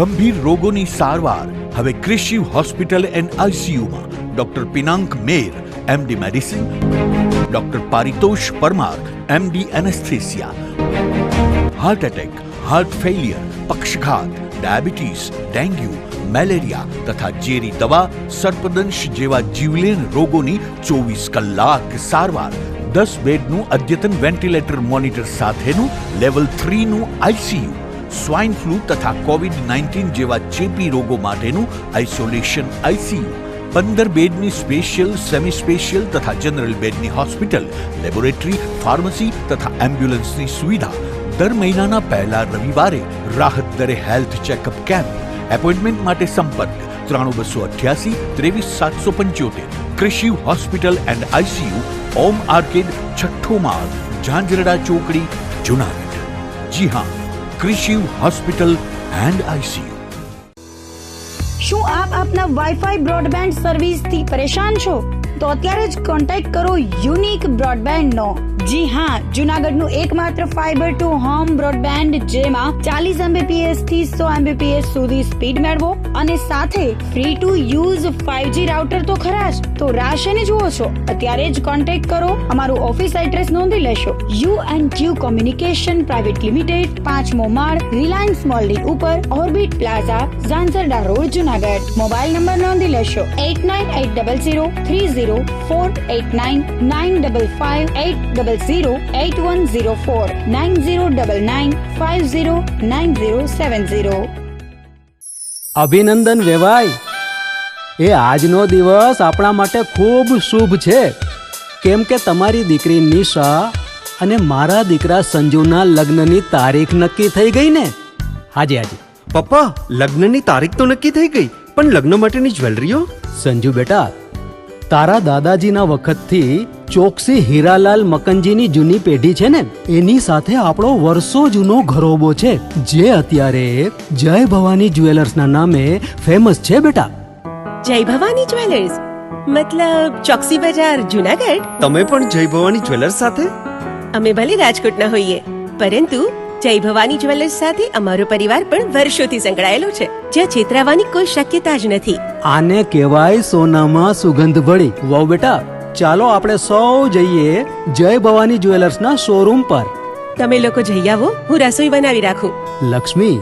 ગંભીર રોગોની સારવાર હવે ક્રિશિવ હોસ્પિટલ એન્ડ આઈસીયુમાં doctor Pinank Mer, MD medicine, doctor Paritosh Parmar, MD anaesthesia, heart attack, heart failure, પક્ષઘાત, ડાયાબિટીસ, ડેન્ગ્યુ, મેલેરિયા તથા ઝેરી દવા, સર્પદંશ જેવા જીવલેણ રોગોની 24 કલાક સારવાર, 10 બેડનું અદ્યતન વેન્ટિલેટર મોનિટર સાથેનું લેવલ 3નું આઈસીયુ, સ્વાઇન ફ્લૂ તથા કોવિડ-19 જેવા ચેપી રોગો માટેનું આઇસોલેશન આઈસીયુ, 15 બેડની સ્પેશિયલ, સેમી સ્પેશિયલ તથા જનરલ બેડની હોસ્પિટલ, લેબોરેટરી, ફાર્મસી તથા એમ્બ્યુલન્સની સુવિધા, દર મહિનાના પહેલા રવિવારે રાહત દરે હેલ્થ ચેકઅપ કેમ્પ. એપોઇન્ટમેન્ટ માટે સંપર્ક 9288 23775. Krishiv hospital and ICU, Om arcade, છઠ્ઠો માળ, ઝાંઝરડા ચોકડી, જુનાગઢ. જી હા, ક્રિશિવ હોસ્પિટલ એન્ડ આઈસીયુ. શું આપ આપના વાઈફાઈ બ્રોડબેન્ડ સર્વિસથી પરેશાન છો? તો અત્યારે જ કોન્ટેક્ટ કરો યુનિક બ્રોડબેન્ડનો. જી હા, જુનાગઢનું એકમાત્ર ફાઈબર ટુ હોમ બ્રોડબેન્ડ, જેમાં 40 Mbps થી 100 Mbps સુધી સ્પીડ મેળવો અને સાથે free to use 5G router તો ખરા જ. તો રાહ શેની જુઓ છો? અત્યારે જ કોન્ટેક્ટ કરો. અમારું ઓફિસ એડ્રેસ નોંધી લેશો. U&Q કોમ્યુનિકેશન પ્રાઇવેટ લિમિટેડ, 5મો માળ, રિલાયન્સ મોલની ઉપર, orbit plaza, Zanzarda road, Junagadh. Mobile number નોંધી લેશો 8980030489 955 9099509070. અભિનંદન વેવાય. એ આજનો દિવસ આપણા માટે ખૂબ શુભ છે, કેમ કે તમારી દીકરી નિશા અને મારા દીકરા સંજુના લગ્નની તારીખ નક્કી થઈ ગઈ ને. હાજી. પપ્પા, લગ્નની તારીખ તો નક્કી થઈ ગઈ, પણ લગ્ન માટેની જ્વેલરીઓ? સંજુ બેટા, તારા દાદાજીના વખતથી ચોકસી હીરાલાલ મકનજીની જૂની પેઢી છે ને, એની સાથે આપણો વર્ષો જૂનો ઘરોબો છે, જે અત્યારે જય ભવાની જ્વેલર્સના નામે ફેમસ છે બેટા. જય ભવાની જ્વેલર્સ મતલબ ચોકસી બજાર, જુનાગઢ? તમે પણ જય ભવાની જ્વેલર્સ સાથે? અમે ભલે રાજકોટના હોઈએ, પરંતુ જય ભવાની જ્વેલર્સ સાથે અમારો પરિવાર પણ વર્ષોથી સંકળાયેલો છે, જ્યાં છેતરાવાની કોઈ શક્યતા જ નથી. આને કહેવાય સોનામાં સુગંધ ભળી. વાવ બેટા, ચાલો આપણે સૌ જઈએ જય ભવાની જ્વેલર્સના શોરૂમ પર. તમે લોકો જઈ આવો, હું રસોઈ બનાવી રાખું. લક્ષ્મી,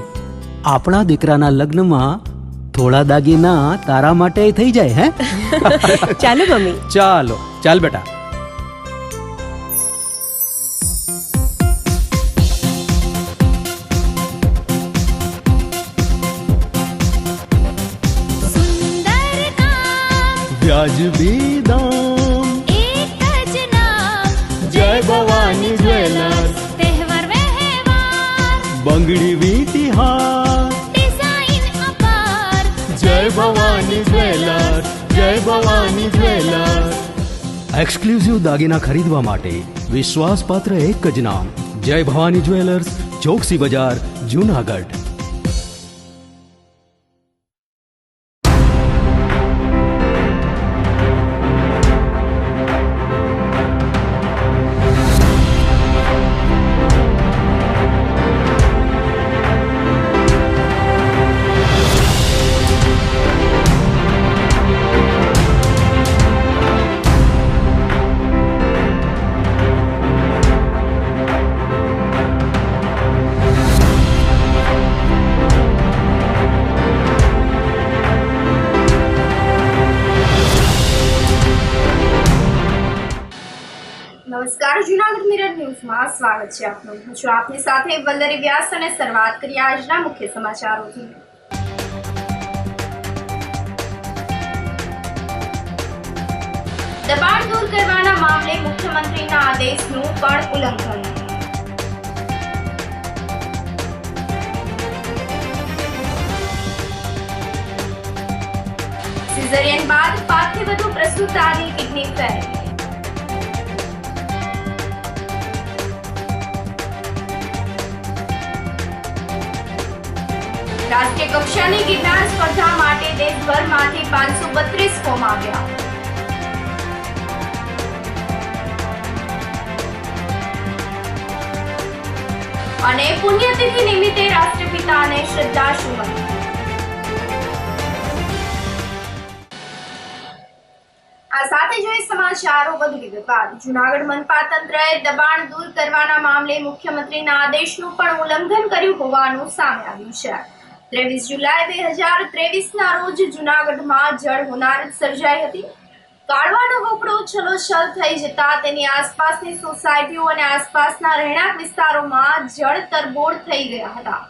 આપણા દીકરાના લગ્નમાં થોડા દાગીના તારા માટે થઈ જાય. હે ચાલો મમ્મી. ચાલ બેટા. વ્યાજબી દામ, એક જ નામ, જય ભવાની જ્વેલર્સ. તહેવાર વ્યવહાર, બંગડી વીટી હાર, ડિઝાઇન અપાર, જય ભવાની જ્વેલર્સ, જય ભવાની જ્વેલર્સ. એક્સક્લુઝિવ દાગીના ખરીદવા માટે વિશ્વાસપાત્ર એક જ નામ, જય ભવાની જ્વેલર્સ, ચોકસી બજાર, જુનાગઢ. નમસ્કાર, જુનાગઢ મિરર ન્યૂઝમાં સ્વાગત છે આપનું. હું છું આપની સાથે વલ્લરી વ્યાસ અને શરૂઆત કરીએ આજના મુખ્ય સમાચારોથી. દબાણ દૂર કરવાના મામલે મુખ્યમંત્રીના આદેશનું પણ ઉલ્લંઘન. સિઝેરિયન બાદ 5 થી વધુ પ્રસૂતાની કિડની ફેલ. રાષ્ટ્રીય કક્ષાની ગિરનાર સ્પર્ધા માટે દેશભરમાંથી 532 ફોર્મ આવ્યા. અને પુણ્યતિથિ નિમિત્તે રાષ્ટ્રપિતાને શ્રદ્ધાસુમન. હવે જોઈએ સમાચારો વધુ વિગતવાર. જૂનાગઢ મનપા તંત્રએ દબાણ દૂર કરવાના મામલે મુખ્યમંત્રીના આદેશનું પણ ઉલ્લંઘન કર્યું હોવાનું સામે આવ્યું છે. 23 જુલાઈ 2023ના રોજ જૂનાગઢમાં જળ હોનારત સર્જાઈ હતી. કાળવાનો વોકળો છલોછલ થઈ જતા તેની આસપાસની સોસાયટીઓ અને આસપાસના રહેણાંક વિસ્તારોમાં જળ તરબોળ થઈ ગયા હતા,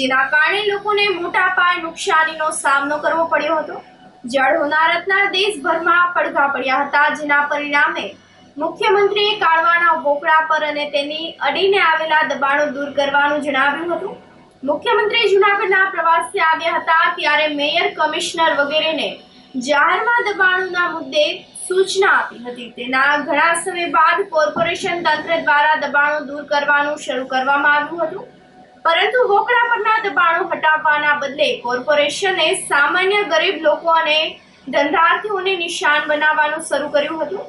જેના કારણે લોકોને મોટા પાયે નુકસાનીનો સામનો કરવો પડ્યો હતો. જળ હોનારતના દેશભરમાં પડઘા પડ્યા હતા, જેના પરિણામે મુખ્યમંત્રીએ કાળવાના વોકળા પર અને તેની અડીને આવેલા દબાણો દૂર કરવાનું જણાવ્યું હતું. મુખ્યમંત્રી જૂનાગઢના પ્રવાસે આવ્યા હતા ત્યારે મેયર, કમિશનર વગેરેને જાહેરમાં દબાણોના મુદ્દે સૂચના આપી હતી. તેના ઘણા સમય બાદ કોર્પોરેશન તંત્ર દ્વારા દબાણો દૂર કરવાનું શરૂ કરવામાં આવ્યું હતું, પરંતુ વોકળા પરના દબાણો હટાવવાના બદલે કોર્પોરેશને સામાન્ય ગરીબ લોકો અને ધંધાર્થીઓને નિશાન બનાવવાનું શરૂ કર્યું હતું.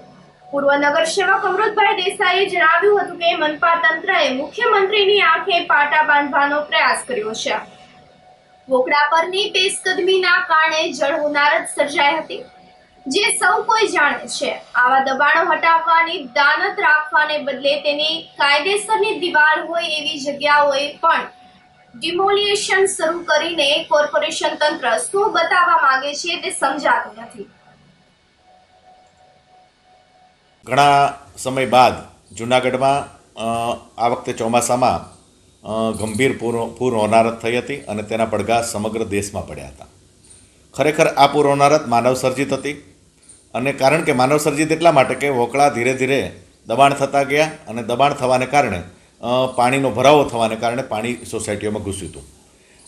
પૂર્વ નગર સેવક અમૃતભાઈ દેસાઈએ જણાવ્યું હતું કે મનપા તંત્રએ મુખ્યમંત્રીની આંખે પાટા બાંધવાનો પ્રયાસ કર્યો છે. વોકળા પરની પેશકદમીના કારણે જળ હોનારત સર્જાઈ હતી, જે સૌ કોઈ જાણે છે. આવા દબાણો હટાવવાની દાનત રાખવાને બદલે તેની કાયદેસરની દિવાલ હોય એવી જગ્યાઓએ પણ ડિમોલિએશન શરૂ કરીને કોર્પોરેશન તંત્ર શું બતાવવા માંગે છે તે સમજાતું નથી. ઘણા સમય બાદ જૂનાગઢમાં આ વખતે ચોમાસામાં ગંભીર પૂર હોનારત થઈ હતી અને તેના પડઘા સમગ્ર દેશમાં પડ્યા હતા. ખરેખર આ પૂર હોનારત માનવસર્જિત હતી, અને કારણ કે માનવસર્જિત એટલા માટે કે વોકળા ધીરે ધીરે દબાણ થતા ગયા અને દબાણ થવાને કારણે પાણીનો ભરાવો થવાને કારણે પાણી સોસાયટીઓમાં ઘૂસ્યું હતું.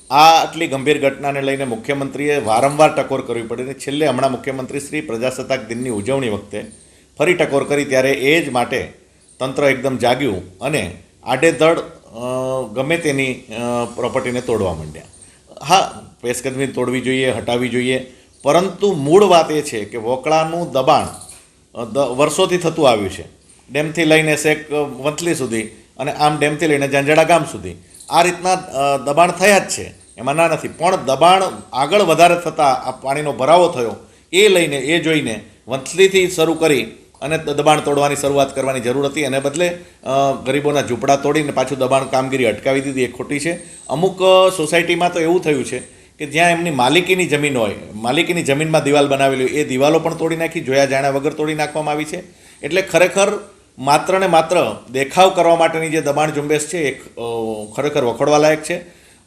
આ આટલી ગંભીર ઘટનાને લઈને મુખ્યમંત્રીએ વારંવાર ટકોર કરવી પડી, અને છેલ્લે હમણાં મુખ્યમંત્રી શ્રી પ્રજાસત્તાક દિનની ઉજવણી વખતે ફરી ટકોર કરી ત્યારે એ જ માટે તંત્ર એકદમ જાગ્યું અને આડેધડ ગમે તેની પ્રોપર્ટીને તોડવા માંડ્યા. હા, પેશકદમી તોડવી જોઈએ, હટાવવી જોઈએ, પરંતુ મૂળ વાત એ છે કે વોકળાનું દબાણ વર્ષોથી થતું આવ્યું છે. ડેમથી લઈને શેક વંથલી સુધી અને આમ ડેમથી લઈને ઝંઝડા ગામ સુધી આ રીતના દબાણ થયા જ છે, એમાં ના નથી. પણ દબાણ આગળ વધારે થતાં આ પાણીનો ભરાવો થયો એ જોઈને વંથલીથી શરૂ કરી અને દબાણ તોડવાની શરૂઆત કરવાની જરૂર હતી. એને બદલે ગરીબોના ઝૂંપડા તોડીને પાછું દબાણ કામગીરી અટકાવી દીધી, એ ખોટી છે. અમુક સોસાયટીમાં તો એવું થયું છે કે જ્યાં એમની માલિકીની જમીન હોય, માલિકીની જમીનમાં દિવાલ બનાવેલી હોય, એ દિવાલો પણ તોડી નાખી, જોયા જાણ્યા વગર તોડી નાખવામાં આવી છે. એટલે ખરેખર માત્ર ને માત્ર દેખાવ કરવા માટેની જે દબાણ ઝુંબેશ છે એ ખરેખર વખોડવા લાયક છે.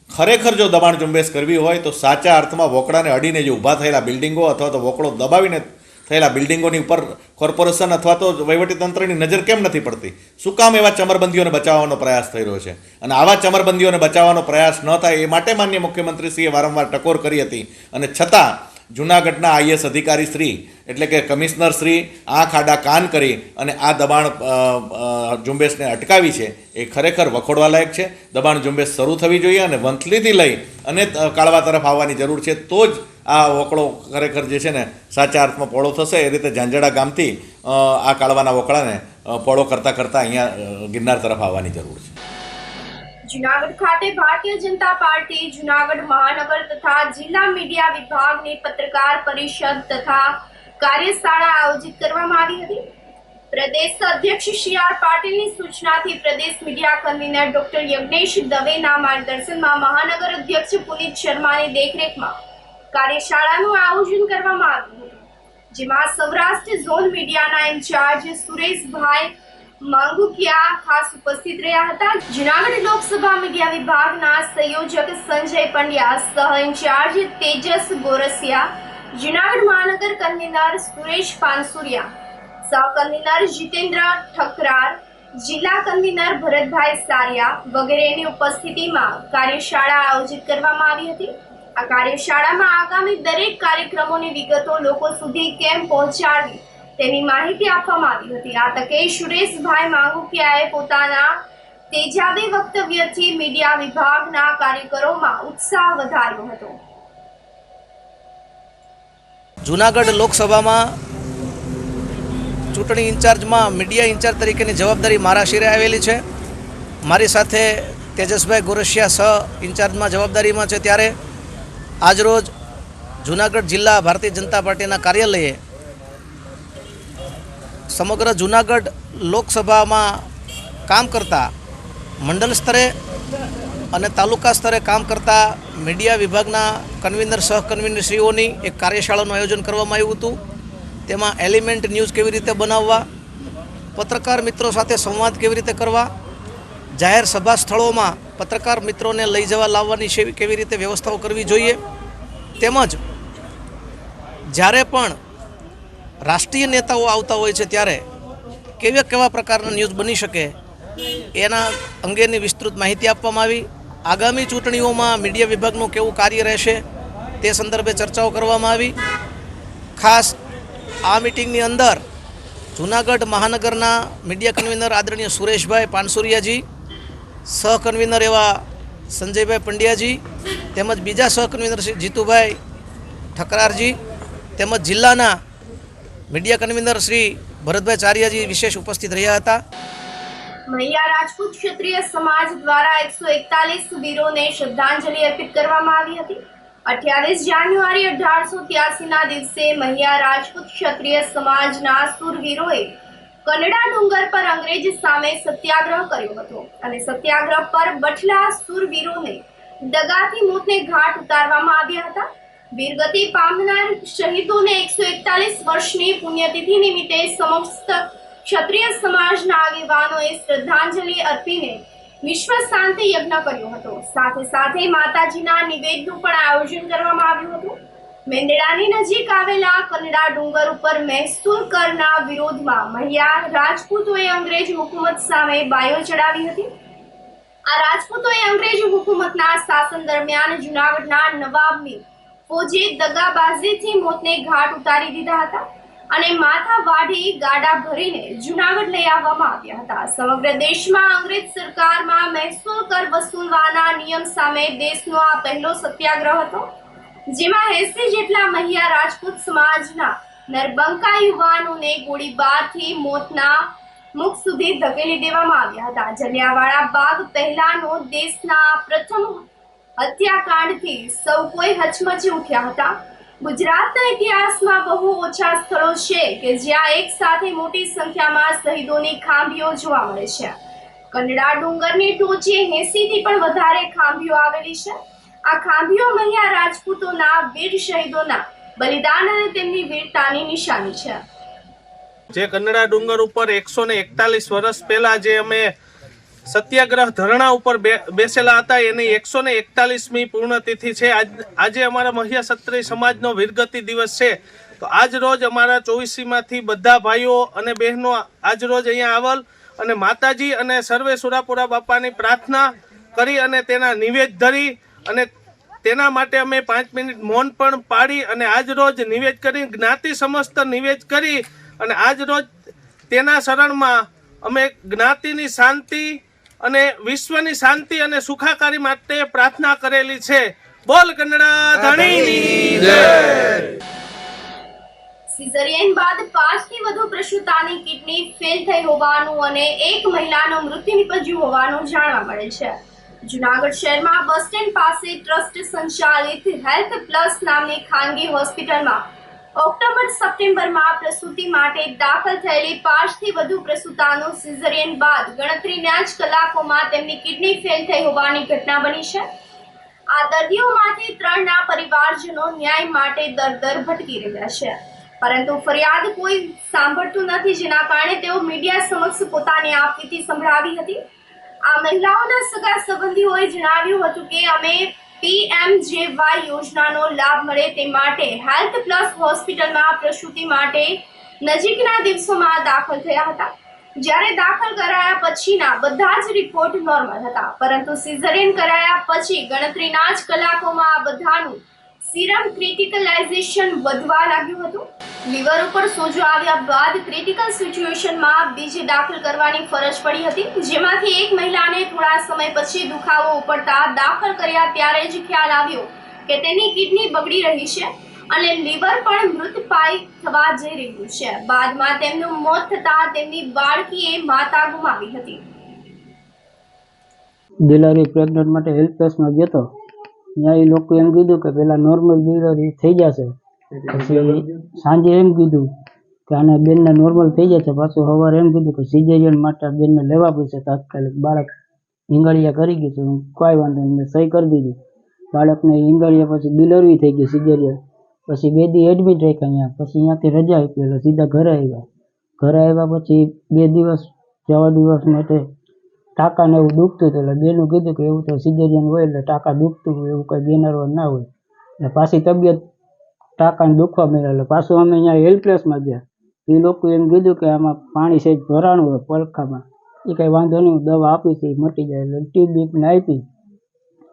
ખરેખર જો દબાણ ઝુંબેશ કરવી હોય તો સાચા અર્થમાં વોકળાને અડીને જે ઊભા થયેલા બિલ્ડિંગો અથવા તો વોકળો દબાવીને થયેલા બિલ્ડિંગોની ઉપર કોર્પોરેશન અથવા તો વહીવટીતંત્રની નજર કેમ નથી પડતી? શું કામ એવા ચમરબંધીઓને બચાવવાનો પ્રયાસ થઈ રહ્યો છે? અને આવા ચમરબંધીઓને બચાવવાનો પ્રયાસ ન થાય એ માટે માન્ય મુખ્યમંત્રીશ્રીએ વારંવાર ટકોર કરી હતી, અને છતાં જૂનાગઢના આઈએસ અધિકારી શ્રી એટલે કે કમિશનર શ્રી આંખ આડા કાન કરી અને આ દબાણ ઝુંબેશને અટકાવી છે એ ખરેખર વખોડવા લાયક છે. દબાણ ઝુંબેશ શરૂ થવી જોઈએ અને વંથલીથી લઈ અને કાળવા તરફ આવવાની જરૂર છે, તો જ આ વોકળો ખરેખર જે છે ને સાચા અર્થમાં પોળો થશે. એ રીતે ઝાંઝડા ગામથી આ કાળવાના વોકળાને પોળો કરતાં કરતાં અહીંયા ગિરનાર તરફ આવવાની જરૂર છે. જૂનાગઢ ખાતે ભારતીય જનતા પાર્ટી જૂનાગઢ મહાનગર તથા જિલ્લા મીડિયા વિભાગની પત્રકાર પરિષદ તથા કાર્યશાળા આયોજિત કરવામાં આવી હતી. પ્રદેશ અધ્યક્ષ CR પાટીલની સૂચનાથી પ્રદેશ મીડિયા કન્વીનર ડોક્ટર યજ્ઞેશ દવેના માર્ગદર્શનમાં મહાનગર અધ્યક્ષ પુનિત શર્માની દેખરેખમાં કાર્યશાળાનું આયોજન કરવામાં આવ્યું હતું, જેમાં સૌરાષ્ટ્ર ઝોન મીડિયાના ઇન્ચાર્જ સુરેશભાઈ માંગુકિયા ખાસ ઉપસ્થિત રહ્યા હતા. જૂનાગઢ લોકસભા મીડિયા વિભાગના સંયોજક સંજય પંડ્યા, સહ ઇન્ચાર્જ તેજસ ગોરસિયા, જૂનાગઢ મહાનગર કન્વીનર સુરેશ પાનસુરિયા, સહ કન્વીનર જીતેન્દ્ર ઠકરાર, જિલ્લા કન્વીનર ભરતભાઈ સારિયા વગેરેની ઉપસ્થિતિમાં કાર્યશાળા આયોજિત કરવામાં આવી હતી. આ કાર્યશાળામાં આગામી દરેક કાર્યક્રમોની વિગતો લોકો સુધી કેમ પહોંચાડવી તેની માહિતી આપવામાં આવી હતી. આ તકે સુરેશભાઈ માંગુકિયાએ પોતાના તેજાબી વક્તવ્યથી મીડિયા વિભાગના કાર્યકરોમાં ઉત્સાહ વધાર્યો હતો. જૂનાગઢ લોકસભામાં ચૂંટણી ઇન્ચાર્જમાં મીડિયા ઇન્ચાર્જ તરીકેની જવાબદારી મારા શિરે આવેલી છે. મારી સાથે તેજસભાઈ ગોરસિયા સહ ઇન્ચાર્જમાં જવાબદારીમાં છે. ત્યારે આજરોજ જૂનાગઢ જિલ્લા ભારતીય જનતા પાર્ટીના કાર્યાલયે સમગ્ર જૂનાગઢ લોકસભામાં કામ કરતા મંડળ સ્તરે અને તાલુકા સ્તરે કામ કરતા મીડિયા વિભાગના કન્વીનર સહકન્વીનરશ્રીઓની એક કાર્યશાળાનું આયોજન કરવામાં આવ્યું હતું. તેમાં એલિમેન્ટ ન્યૂઝ કેવી રીતે બનાવવા, પત્રકાર મિત્રો સાથે સંવાદ કેવી રીતે કરવા, જાહેર સભા સ્થળોમાં પત્રકાર મિત્રોને લઈ જવા લાવવાની કેવી રીતે વ્યવસ્થાઓ કરવી જોઈએ, તેમજ જ્યારે પણ રાષ્ટ્રીય નેતાઓ આવતા હોય છે ત્યારે કેવા પ્રકારના ન્યૂઝ બની શકે એના અંગેની વિસ્તૃત માહિતી આપવામાં આવી. આગામી ચૂંટણીઓમાં મીડિયા વિભાગનું કેવું કાર્ય રહેશે તે સંદર્ભે ચર્ચાઓ કરવામાં આવી. ખાસ આ મિટિંગની અંદર જૂનાગઢ મહાનગરના મીડિયા કન્વીનર આદરણીય સુરેશભાઈ પાનસુરિયાજી, સહકન્વીનર એવા સંજયભાઈ પંડ્યાજી, તેમજ બીજા સહકન્વીનર શ્રી જીતુભાઈ ઠકરારજી, તેમજ જિલ્લાના મીડિયા કન્વીનર શ્રી ભરતભાઈ ચારિયાજી વિશેષ ઉપસ્થિત રહ્યા હતા. મહિલા રાજપૂત ક્ષત્રિય સમાજ દ્વારા 141 વીરોને શ્રદ્ધાંજલિ અર્પિત કરવામાં આવી હતી. 28 જાન્યુઆરી 1883ના દિવસે મહિલા રાજપૂત ક્ષત્રિય સમાજના શૂરવીરોએ કનડા ડુંગર પર અંગ્રેજ સામે સત્યાગ્રહ કર્યો હતો અને સત્યાગ્રહ પર બઠલા શૂરવીરોને દગાથી મોતને ઘાટ ઉતારવામાં આવ્યા હતા. વીરગતિ પામનાર શહીદોને 141 વર્ષની પુણ્યતિથિ નિમિત્તે સમસ્ત ક્ષત્રિય સમાજના આગેવાનોએ શ્રદ્ધાંજલિ અર્પીને વિશ્વ શાંતિ યજ્ઞ કર્યો હતો. સાથે સાથે માતાજીના નિવેદનું પણ આયોજન કરવામાં આવ્યું હતું. મેંદડાની નજીક આવેલા કનડા ડુંગર ઉપર મહેસૂર કરના વિરોધમાં મહિલા રાજપૂતોએ અંગ્રેજ હુકુમત સામે બાયો ચડાવી હતી. આ રાજપૂતોએ અંગ્રેજ હુકુમતના શાસન દરમિયાન જૂનાગઢના નવાબની ફોજે દગાબાજીથી મોતને ઘાટ ઉતારી દીધા હતા અને માથા વાઢી ગાડા ભરીને જૂનાગઢ લઈ આવવામાં આવ્યા હતા. સમગ્ર દેશમાં અંગ્રેજ સરકારમાં મહેસૂલ કર વસૂલવાના નિયમ સામે દેશનો આ પહેલો સત્યાગ્રહ હતો, જેમાં 80 જેટલા મહિલા રાજપૂત સમાજના નરબંકા યુવાનોને ગોળીબારથી મોતના મુખ સુધી ધકેલી દેવામાં આવ્યા હતા. જલિયાવાળા બાગ પહેલાનો દેશના પ્રથમ હત્યાકાંડથી સૌ કોઈ હચમચી ઉઠ્યા હતા. ગુજરાતના ઇતિહાસમાં બહુ ઓછા સ્થળો છે કે જ્યાં એક સાથે મોટી સંખ્યામાં શહીદોની ખાંભીઓ જોવા મળે છે. કનડા ડુંગરની ટોચે 80થી પણ વધારે ખાંભીઓ આવેલી છે. આ ખાંભીઓ મહિલા રાજપૂતોના વીર શહીદોના બલિદાન અને તેમની વીરતાની નિશાની છે. જે કનડા ડુંગર ઉપર 141 વર્ષ પહેલા જે અમે સત્યાગ્રહ ધરણા ઉપર બેસેલા હતા એની 141મી પૂર્ણતિથિ છે. આજે અમારા મહિલા ક્ષત્રિય સમાજનો વીરગતિ દિવસ છે. તો આજ રોજ અમારા 24માંથી બધા ભાઈઓ અને બહેનો આજ રોજ અહીંયા આવેલ અને માતાજી અને સર્વે સુરાપુરા બાપાની પ્રાર્થના કરી અને તેના નિવેદ ધરી અને તેના માટે અમે 5 મિનિટ મૌન પણ પાડી અને આજ રોજ નિવેદ કરી જ્ઞાતિ સમસ્ત નિવેદ કરી અને આજ રોજ તેના શરણમાં અમે જ્ઞાતિની શાંતિ અને વિશ્વની શાંતિ અને સુખાકારી માટે પ્રાર્થના કરેલી છે. બોલ કનડા ધણીની જય. સિઝેરિયન બાદ 5થી વધુ પ્રસૂતાની કિડની ફેલ થઈ હોવાનું અને એક મહિલાનું મૃત્યુ નિપજ્યું હોવાનું જાણવા મળે છે. જૂનાગઢ શહેરમાં બસ સ્ટેન્ડ પાસે ટ્રસ્ટ સંચાલિત હેલ્થ પ્લસ નામની ખાનગી હોસ્પિટલમાં ઓક્ટોબર-સપ્ટેમ્બરમાં પ્રસૂતિ માટે દાખલ થયેલી 5થી વધુ પ્રસૂતાનું સિઝેરિયન બાદ ગણતરીના જ કલાકોમાં તેમની કિડની ફેલ થઈ હોવાની ઘટના બની છે. આ દર્દીઓમાંથી 3ના પરિવારજનો ન્યાય માટે દર ભટકી રહ્યા છે, પરંતુ ફરિયાદ કોઈ સાંભળતું નથી, જેના કારણે તેઓ મીડિયા સમક્ષ પોતાની આપવીતી સંભળાવી હતી. આ મહિલાઓના સગા સંબંધીઓએ જણાવ્યું હતું કે અમે PMJY યોજનાનો લાભ મળે તે માટે હેલ્થ પ્લસ હોસ્પિટલમાં પ્રસૂતિ માટે નજીકના દિવસોમાં દાખલ થયા હતા. જ્યારે દાખલ કરાયા પછીના બધા જ રિપોર્ટ નોર્મલ હતા, પરંતુ સિઝેરિયન કરાયા પછી ગણતરીના જ કલાકોમાં આ બધાનું સીરમ ક્રિટિકલાઇઝેશન વધવા લાગ્યું હતું. લીવર ઉપર સોજો આવ્યા બાદ ક્રિટિકલ સિચ્યુએશનમાં બીજી દાખલ કરવાની ફરજ પડી હતી, જેમાંથી એક મહિલાને થોડા સમય પછી દુખાવો ઉપડતા દાખલ કર્યા ત્યારે જ ખ્યાલ આવ્યો કે તેની કિડની બગડી રહી છે અને લીવર પણ મૃતપાય થવા જઈ રહ્યું છે. બાદમાં તેમનું મોત થતા તેમની બાળકીએ માતા ગુમાવી હતી. ડિલિવરી પ્રેગ્નન્ટ માટે હેલ્પ પ્લસમાં ગયો હતો. ત્યાં એ લોકો એમ કીધું કે પહેલાં નોર્મલ ડિલિવરી થઈ જશે, પછી સાંજે એમ કીધું કે આને બેનને નોર્મલ થઈ જશે. પાછું સવારે એમ કીધું કે સિઝેરિયન માટે આ બેનને લેવા પડશે તાત્કાલિક. બાળક ઈંગળિયા કરી ગયું છે. કોઈ વાંધો નહીં, મેં સહી કરી દીધી. બાળકને ઈંગળિયા પછી ડિલિવરી થઈ ગઈ સિઝેરિયન. પછી 2 દી એડમિટ રાખ્યા અહીંયા. પછી અહીંયાથી રજા આપી એટલે સીધા ઘરે આવ્યા. ઘરે આવ્યા પછી 2 દિવસ જવા દિવસ માટે ટાંકાને એવું દુખતું હતું. એટલે બેનું કીધું કે એવું તો સિઝેરિયન હોય એટલે ટાંકા દુખતું હોય, એવું કંઈ બેનરવા ના હોય. એટલે પાછી તબિયત ટાંકાને દુખવા મળ્યા. એટલે પાછું અમે અહીંયા હેલ્પલેસમાં ગયા. એ લોકો એમ કીધું કે આમાં પાણી સહેજ ભરાણું હોય પડખામાં. એ કંઈ વાંધો નહીં, દવા આપી હતી મટી જાય. એટલે ટ્યુબ બીપને આપી.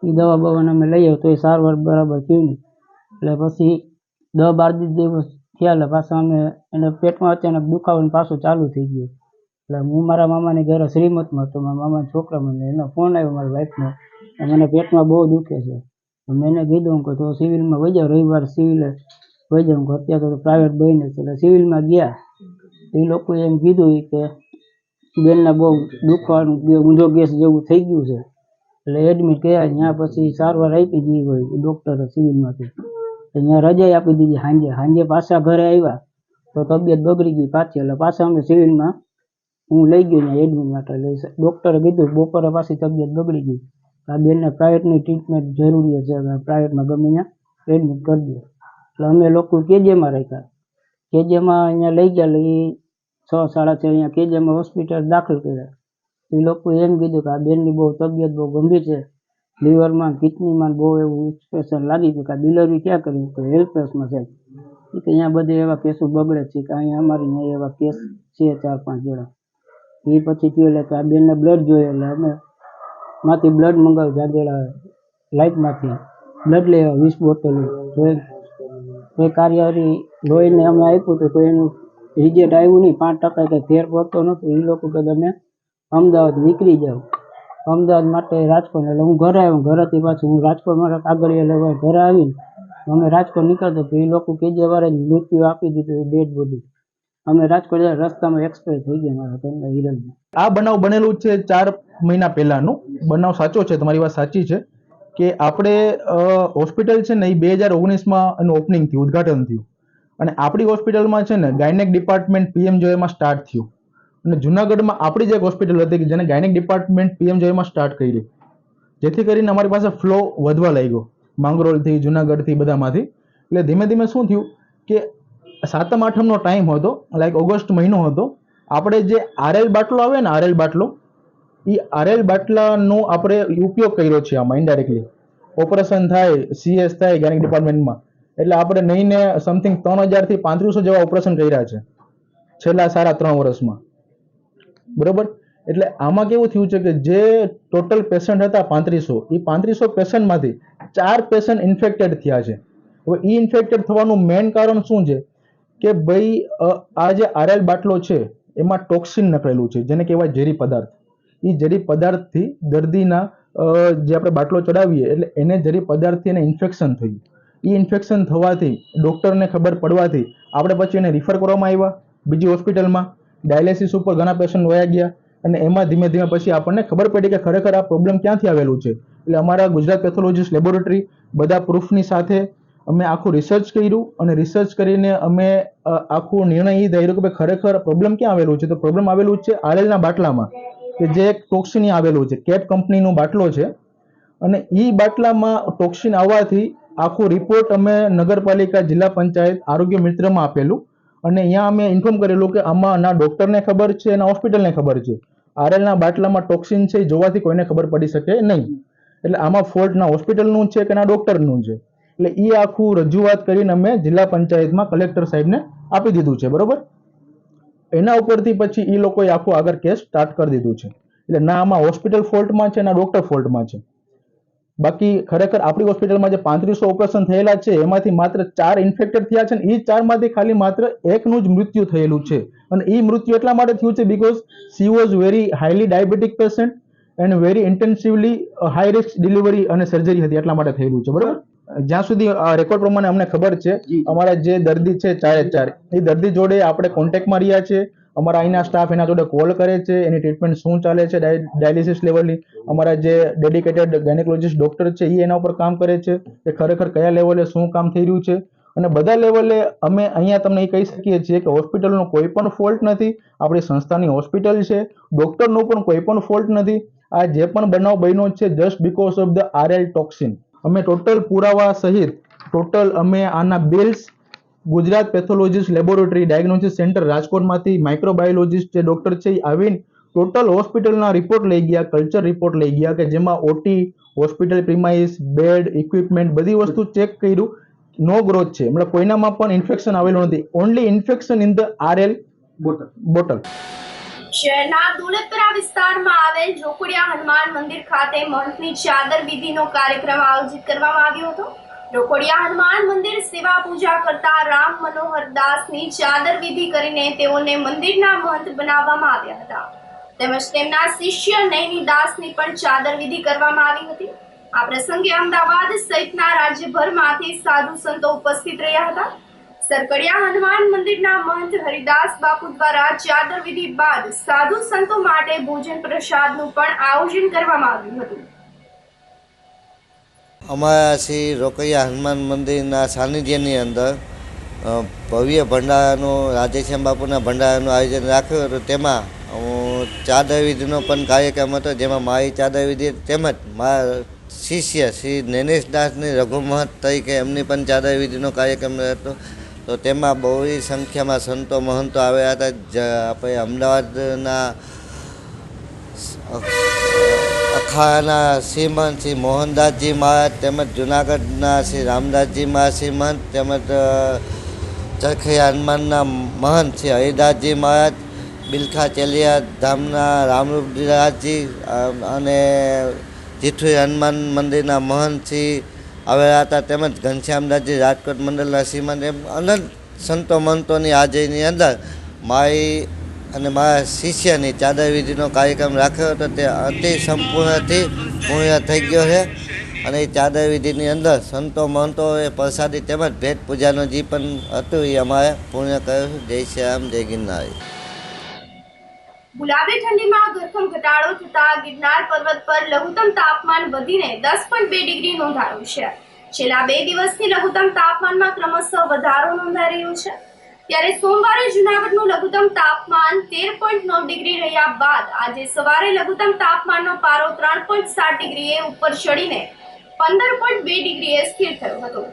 એ દવા બવાને અમે લઈ આવ્યો તો એ સારવાર બરાબર થયું નહીં. એટલે પછી 10-12 દિવસ થયા એટલે પાછા અમે એને પેટમાં અચાનક દુખાવાનું પાછું ચાલુ થઈ ગયું. એટલે હું મારા મામાની ઘરે શ્રીમતમાં હતો. મારા મામાના છોકરા મને એનો ફોન આવ્યો મારા વાઈફનો, મને પેટમાં બહુ દુખે છે. મેં એને કીધું કે તો સિવિલમાં વહી જાઓ, રવિવાર સિવિલે વહી જાઉં. અત્યારે તો પ્રાઇવેટ બહીને છે. એટલે સિવિલમાં ગયા. એ લોકોએ એમ કીધું કે બેનને બહુ દુખવાનું, ઊંધો ગેસ જેવું થઈ ગયું છે. એટલે એડમિટ કર્યા. ત્યાં પછી સારવાર આપી દીધી હોય ડૉક્ટરે સિવિલમાંથી. અહીંયા રજા આપી દીધી. સાંજે પાછા ઘરે આવ્યા તો તબિયત બગડી ગઈ પાછી. એટલે પાછા અમે સિવિલમાં હું લઈ ગયો ત્યાં એડમિટ માટે. એટલે ડૉક્ટરે કીધું બપોરે પાછી તબિયત બગડી ગઈ, આ બેનને પ્રાઇવેટની ટ્રીટમેન્ટ જરૂરી છે, પ્રાઇવેટમાં ગમે ત્યાં એડમિટ કરી દો. એટલે અમે લોકો કેજેમાં રાખ્યા. કેજેમાં અહીંયા લઈ ગયા. એટલે એ 6-6:30 અહીંયા કેજેમાં હોસ્પિટલ દાખલ કર્યા. એ લોકોએ એમ કીધું કે આ બેનની બહુ તબિયત બહુ ગંભીર છે, લીવરમાં કિડનીમાં બહુ એવું એક્સપ્રેશન લાગી ગયું. કે આ ડિલિવરી ક્યાં કર્યું કે હેલ્પલેસમાં છે. કે અહીંયા બધે એવા કેસો બગડે છે કે અહીંયા અમારી અહીંયા એવા કેસ છે 4-5 જણા. એ પછી થયું એટલે કે આ બેનને બ્લડ જોઈએ. એટલે અમે માંથી બ્લડ મંગાવ્યું જાજેડા લાઇટમાંથી. બ્લડ લેવા 20 બોટલ એ કાર્યવાહી લોહીને અમે આપ્યું હતું તો એનું રિઝલ્ટ આવ્યું નહીં. 5% કંઈ ફેર પડતો નહોતો. એ લોકો કે તમે અમદાવાદ નીકળી જાઓ. અમદાવાદ માટે રાજકોટ. એટલે હું ઘરે આવ્યો. ઘરેથી પાછું હું રાજકોટ માટે કાગળિયા લેવા ઘરે આવીને અમે રાજકોટ નીકળતો તો એ લોકો કેજેવાળે મૃત્યુ આપી દીધું, ડેડ બોડી. અમે રાજકોટ રસ્તામાં એક્સપાયર થઈ ગયા મારા ઘરના હિરલમાં. આ બનાવ બનેલું છે 4 મહિના પહેલાનું બનાવ. સાચો છે, તમારી વાત સાચી છે કે આપણે હોસ્પિટલ છે ને એ 2019માં એનું ઓપનિંગ થયું, ઉદ્ઘાટન થયું. અને આપણી હોસ્પિટલમાં છે ને ગાયનેક ડિપાર્ટમેન્ટ PMJમાં સ્ટાર્ટ થયું. અને જુનાગઢમાં આપણી જ એક હોસ્પિટલ હતી કે જેને ગાયનેક ડિપાર્ટમેન્ટ PMJમાં સ્ટાર્ટ કરી, જેથી કરીને અમારી પાસે ફ્લો વધવા લાગ્યો માંગરોળથી, જુનાગઢથી, બધામાંથી. એટલે ધીમે ધીમે શું થયું કે 7મ-8મનો ટાઈમ હતો, લાઈક ઓગસ્ટ મહિનો હતો. આપણે જે RL બાટલો આવે ને, RL બાટલો, એ RL બાટલાનો આપણે ઉપયોગ કર્યો છે આમાં ઇનડાયરેક્ટલી. ઓપરેશન થાય, CS થાય ગાયનેક ડિપાર્ટમેન્ટમાં, એટલે આપણે નહીંને સમથિંગ 3000 થી 3500 જેવા ઓપરેશન કર્યા છે છેલ્લા 3.5 વર્ષમાં. બરોબર. એટલે આમાં કેવું થયું છે કે જે ટોટલ પેશન્ટ હતા 3500, એ 3500 પેશન્ટમાંથી 4 પેશન્ટ ઇન્ફેક્ટેડ થયા છે. હવે એ ઇન્ફેક્ટેડ થવાનું મેઇન કારણ શું છે કે ભાઈ આ જે RL બાટલો છે એમાં ટોક્સિન નકળેલું છે, જેને કહેવાય ઝેરી પદાર્થ. એ ઝેરી પદાર્થથી દર્દીના જે આપણે બાટલો ચડાવીએ એટલે એને ઝેરી પદાર્થથી એને ઇન્ફેક્શન થયું. એ ઇન્ફેક્શન થવાથી ડૉક્ટરને ખબર પડવાથી આપણે પછી એને રિફર કરવામાં આવ્યા બીજી હોસ્પિટલમાં. ડાયાલિસિસ ઉપર ઘણા પેશન્ટ વયા ગયા અને એમાં ધીમે ધીમે પછી આપણને ખબર પડી કે ખરેખર આ પ્રોબ્લેમ ક્યાંથી આવેલું છે. એટલે અમારા ગુજરાત પેથોલોજીસ્ટ લેબોરેટરી બધા પ્રૂફની સાથે અમે આખું રિસર્ચ કર્યું અને રિસર્ચ કરીને અમે આખું નિર્ણય એ થયો કે ભાઈ ખરેખર પ્રોબ્લેમ ક્યાં આવેલું છે. તો પ્રોબ્લેમ આવેલું છે RLના બાટલામાં, કે જે એક ટોક્સિન આવેલું છે. કેપ કંપનીનો બાટલો છે અને એ બાટલામાં ટોક્સિન આવવાથી આખું રિપોર્ટ અમે નગરપાલિકા, જિલ્લા પંચાયત, આરોગ્ય મિત્રમાં આપેલું. અને અહીંયા અમે ઇન્ફોર્મ કરેલું કે આમાં ના ડૉક્ટરને ખબર છે ના હોસ્પિટલને ખબર છે. RLના બાટલામાં ટોક્સિન છે એ જોવાથી કોઈને ખબર પડી શકે નહીં. એટલે આમાં ફોલ્ટ ના હોસ્પિટલનું છે કે ના ડૉક્ટરનું છે. એટલે એ આખું રજૂઆત કરીને અમે જિલ્લા પંચાયતમાં કલેક્ટર સાહેબને આપી દીધું છે. બરોબર. એના ઉપરથી પછી એ લોકોએ આખું આગળ કેસ સ્ટાર્ટ કરી દીધું છે. એટલે ના આમાં હોસ્પિટલ ફોલ્ટમાં છે ના ડૉક્ટર ફોલ્ટમાં છે. બાકી ખરેખર આપણી હોસ્પિટલમાં જે 3500 ઓપરેશન થયેલા છે એમાંથી માત્ર 4 ઇન્ફેક્ટેડ થયા છે ને એ 4માંથી ખાલી માત્ર એકનું જ મૃત્યુ થયેલું છે. અને એ મૃત્યુ એટલા માટે થયું છે because she was very highly diabetic patient and very intensively high risk delivery અને સર્જરી હતી, એટલા માટે થયેલું છે. બરાબર. જ્યાં સુધી રેકોર્ડ પ્રમાણે અમને ખબર છે અમારા જે દર્દી છે 4 એ દર્દી જોડે આપણે કોન્ટેક્ટમાં રહ્યા છે. અમારા અહીંના સ્ટાફ એના જોડે કોલ કરે છે, એની ટ્રીટમેન્ટ શું ચાલે છે ડાયાલિસિસ લેવલની. અમારા જે ડેડિકેટેડ ગાયનેકોલોજીસ્ટ ડૉક્ટર છે એ એના ઉપર કામ કરે છે કે ખરેખર કયા લેવલે શું કામ થઈ રહ્યું છે. અને બધા લેવલે અમે અહીંયા તમને એ કહી શકીએ છીએ કે હોસ્પિટલનો કોઈ પણ ફોલ્ટ નથી, આપણી સંસ્થાની હોસ્પિટલ છે, ડોક્ટરનો પણ કોઈ પણ ફોલ્ટ નથી. આ જે પણ બનાવ બન્યો છે just because of the RL toxin. અમે ટોટલ પુરાવા સહિત અમે આના bills Gujarat pathologist laboratory diagnostic centre રાજકોટમાંથી માઇક્રોબાયોલોજીસ્ટ જે ડોક્ટર છે એ આવીને ટોટલ હોસ્પિટલના રિપોર્ટ લઈ ગયા, કલ્ચર રિપોર્ટ લઈ ગયા કે જેમાં OT, hospital premise, bed, equipment બધી વસ્તુ ચેક કર્યું. નો ગ્રોથ છે, મતલબ કોઈનામાં પણ ઇન્ફેક્શન આવેલું નથી. Only infection in the RL bottle. શહેરના દોલતપરા વિસ્તારમાં આવેલ રોકડિયા હનુમાન મંદિર ખાતે મહંતની ચાદર વિધિનો કાર્યક્રમ આયોજિત કરવામાં આવ્યો હતો. રોકડિયા હનુમાન મંદિર સેવા પૂજા કરતા રામ મનોહર દાસની ચાદર વિધિ કરીને તેઓને મંદિરના મહંત બનાવવામાં આવ્યા હતા. તેમજ તેમના શિષ્ય નૈની દાસની પણ ચાદર વિધિ કરવામાં આવી હતી. આ પ્રસંગે અમદાવાદ સહિતના રાજ્યભરમાંથી સાધુ સંતો ઉપસ્થિત રહ્યા હતા. સરકડિયા હનુમાન મંદિરના મહંત હરિદાસ બાપુ દ્વારા ચાદર વિધિ બાદ સાધુ સંતો માટે ભોજન પ્રસાદનું પણ આયોજન કરવામાં આવ્યું હતું. અમારા શ્રી રોકડિયા હનુમાન મંદિરના સાનિધ્યની અંદર ભવ્ય ભંડારાનું રાધેશ્યામ બાપુના ભંડારાનું આયોજન રાખ્યું હતું. તેમાં ચાદર વિધિનો પણ કાર્યક્રમ હતો, જેમાં મારી ચાદર વિધિ તેમજ મારા શિષ્ય શ્રી નૈનેશ દાસની રઘુ મહંત તરીકે એમની પણ ચાદર વિધિનો કાર્યક્રમ હતો. તો તેમાં બહોળી સંખ્યામાં સંતો મહંતો આવ્યા હતા. આપણે અમદાવાદના અખાડાના શ્રીમંત શ્રી મોહનદાસજી મહારાજ, તેમજ જુનાગઢના શ્રી રામદાસજી મહારાજ શ્રીમંત, તેમજ ચરખૈયા હનુમાનના મહંત શ્રી હરિદાસજી મહારાજ, બિલખા ચેલિયા ધામના રામરૂપદાસજી અને જીઠુરી હનુમાન મંદિરના મહંત શ્રી આવેલા હતા. તેમજ ઘનશ્યામદાસજી રાજકોટ મંડળના શ્રીમંત, એમ અનંત સંતો મંતોની હાજરીની અંદર મારી અને મારા શિષ્યની ચાદર વિધિનો કાર્યક્રમ રાખ્યો હતો. તે અતિ સંપૂર્ણથી પૂર્ણ થઈ ગયો છે. અને એ ચાદર વિધિની અંદર સંતો મહંતોએ પ્રસાદી તેમજ ભેટ પૂજાનું જે પણ હતું એ અમારે પૂર્ણ કર્યું. જય શ્રી રામ, જય ગિરનારી. ગુલાબી ઠંડીમાં ધરખમ ઘટાડો થતા ગિરનાર પર્વત પર લઘુત્તમ તાપમાન વધીને 10.2 ડિગ્રી નોંધાયું છે. છેલ્લા 2 દિવસથી લઘુત્તમ તાપમાનમાં ક્રમશઃ વધારો નોંધાઈ રહ્યો છે. ત્યારે સોમવારે જૂનાગઢનું લઘુત્તમ તાપમાન 13.9 ડિગ્રી રહ્યા બાદ આજે સવારે લઘુત્તમ તાપમાનનો પારો 3.7 ડિગ્રીએ ઉપર ચડીને 15.2 ડિગ્રીએ સ્થિર થયો હતો,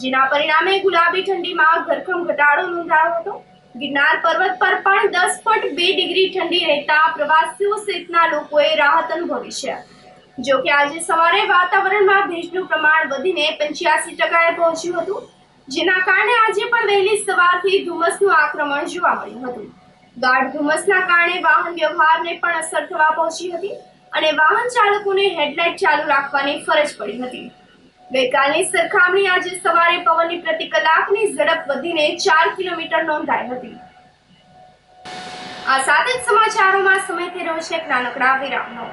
જેના પરિણામે ગુલાબી ઠંડીમાં ધરખમ ઘટાડો નોંધાયો હતો. ગિરનાર પર્વત પર પણ 10.2 ડિગ્રી ઠંડી રહેતા પ્રવાસીઓ સહિતના લોકોએ રાહત અનુભવી છે. જો કે આજે સવારે વાતાવરણમાં ભેજનું પ્રમાણ વધીને 85% પહોંચ્યું હતું, જેના કારણે આજે પણ વહેલી સવારથી ધુમ્મસનું આક્રમણ જોવા મળ્યું હતું. ગાઢ ધુમ્મસના કારણે વાહન વ્યવહારને પણ અસર થવા પહોંચી હતી અને વાહન ચાલકોને હેડલાઇટ ચાલુ રાખવાની ફરજ પડી હતી. ગઈકાલની સરખામણી આજે સવારે પવનની પ્રતિ કલાકની ઝડપ વધીને 4 કિલોમીટર નોંધાઈ હતી. આ સાથે જ સમાચારોમાં સમય થઈ રહ્યો છે એક નાનકડા વિરામનો.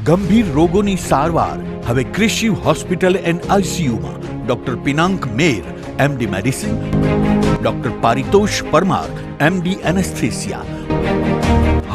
ગંભીર રોગોની સારવાર હવે ક્રિશિવ હોસ્પિટલ એન્ડ આઈસીયુમાં doctor Pinank Mer, MD medicine, doctor Paritosh Parmar, MD anaesthesia,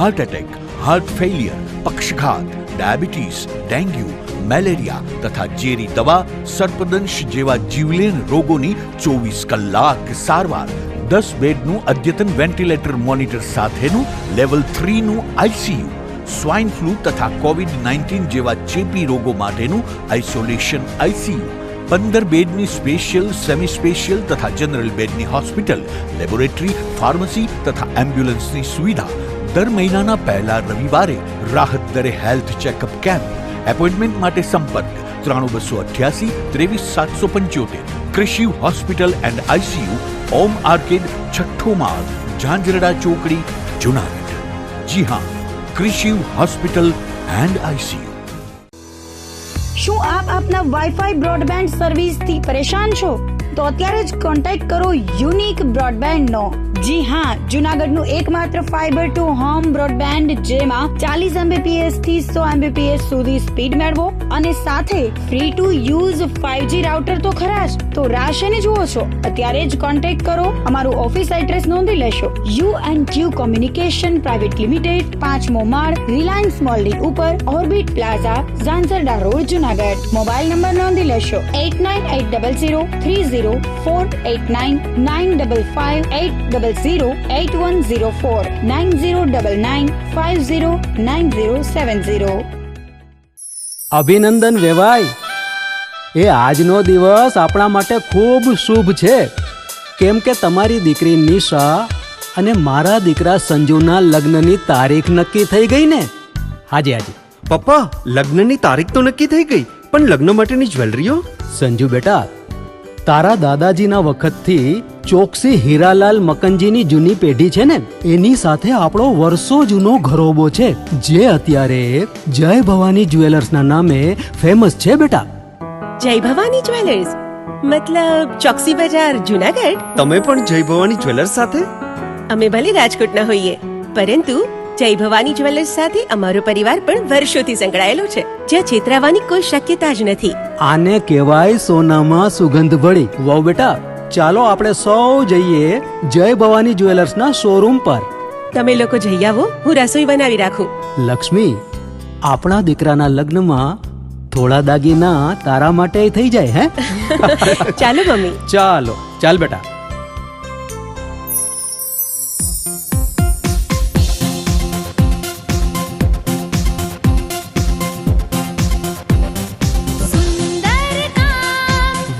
heart attack, heart failure, પક્ષઘાત, ડાયાબિટીસ, ડેન્ગ્યુ, મેલેરિયા તથા ઝેરી દવા, સર્પદંશ જેવા જીવલેણ રોગોની 24 કલાક સારવાર. 10 બેડનું અદ્યતન વેન્ટિલેટર મોનિટર સાથેનું લેવલ 3નું આઈસીયુ, સ્વાઇન ફ્લૂ તથા કોવિડ-19 જેવા ચેપી રોગો માટેનું આઇસોલેશન આઈસીયુ, 15 બેડની સ્પેશિયલ, સેમી સ્પેશિયલ તથા જનરલ બેડની હોસ્પિટલ, લેબોરેટરી, ફાર્મસી તથા એમ્બ્યુલન્સની સુવિધા. દર મહિનાના પહેલા રવિવારે રાહત દરે હેલ્થ ચેકઅપ કેમ્પ. એપોઇન્ટમેન્ટ માટે સંપર્ક 9288 23775. Krishiv hospital and ICU, Om arcade, છઠ્ઠો માળ, ઝાંઝરડા ચોકડી, જુનાગઢ. જી હા, ક્રિશિવ હોસ્પિટલ એન્ડ આઈસીયુ. શું આપ આપના વાઈફાઈ બ્રોડબેન્ડ સર્વિસથી પરેશાન છો? તો અત્યારે જ કોન્ટેક્ટ કરો યુનિક બ્રોડબેન્ડ નો. જી હા, જુનાગઢનું એકમાત્ર ફાઈબર ટુ હોમ બ્રોડબેન્ડ જેમાં 40 Mbps થી 100 Mbps સુધી સ્પીડ મેળવો અને સાથે free to use 5G router તો ખરા જ. તો રાહ શેની જુઓ છો? અત્યારે જ કોન્ટેક્ટ કરો. અમારું ઓફિસ એડ્રેસ નોંધી લેશો. U&Q કોમ્યુનિકેશન પ્રાઇવેટ લિમિટેડ, 5મો માળ, રિલાયન્સ મોલની ઉપર, orbit plaza, Zanzarda road, Junagadh. Mobile number નોંધી લેશો 89803048995580808104 9099509070. અભિનંદન વેવાય. એ આજનો દિવસ આપણા માટે ખૂબ શુભ છે, કેમ કે તમારી દીકરી નિશા અને મારા દીકરા સંજુના લગ્નની તારીખ નક્કી થઈ ગઈ ને. હાજી હાજી પપ્પા, લગ્નની તારીખ તો નક્કી થઈ ગઈ, પણ લગ્ન માટેની જ્વેલરીઓ? સંજુ બેટા, તારા દાદાજીના વખતથી ચોકસી હીરાલાલ મકનજીની જૂની પેઢી છે ને, એની સાથે આપણો વર્ષો જૂનો ઘરોબો છે, જે અત્યારે જય ભવાની જ્વેલર્સના નામે ફેમસ છે બેટા. જય ભવાની જ્વેલર્સ મતલબ ચોકસી બજાર, જુનાગઢ? તમે પણ જય ભવાની જ્વેલર્સ સાથે? અમે ભલે રાજકોટના હોઈએ, પરંતુ જય ભવાની જ્વેલર્સ સાથે અમારો પરિવાર પણ વર્ષોથી સંકળાયેલો છે, જ્યાં છેતરાવાની કોઈ શક્યતા જ નથી. આને કહેવાય સોનામાં સુગંધ ભળી. વાવ બેટા, ચાલો આપણે સૌ જઈએ જય ભવાની જ્વેલર્સના શોરૂમ પર. તમે લોકો જઈ આવો, હું રસોઈ બનાવી રાખું. લક્ષ્મી, આપણા દીકરાના લગ્નમાં થોડા દાગીના તારા માટે થઈ જાય. હે ચાલો મમ્મી. ચાલો ચાલ બેટા.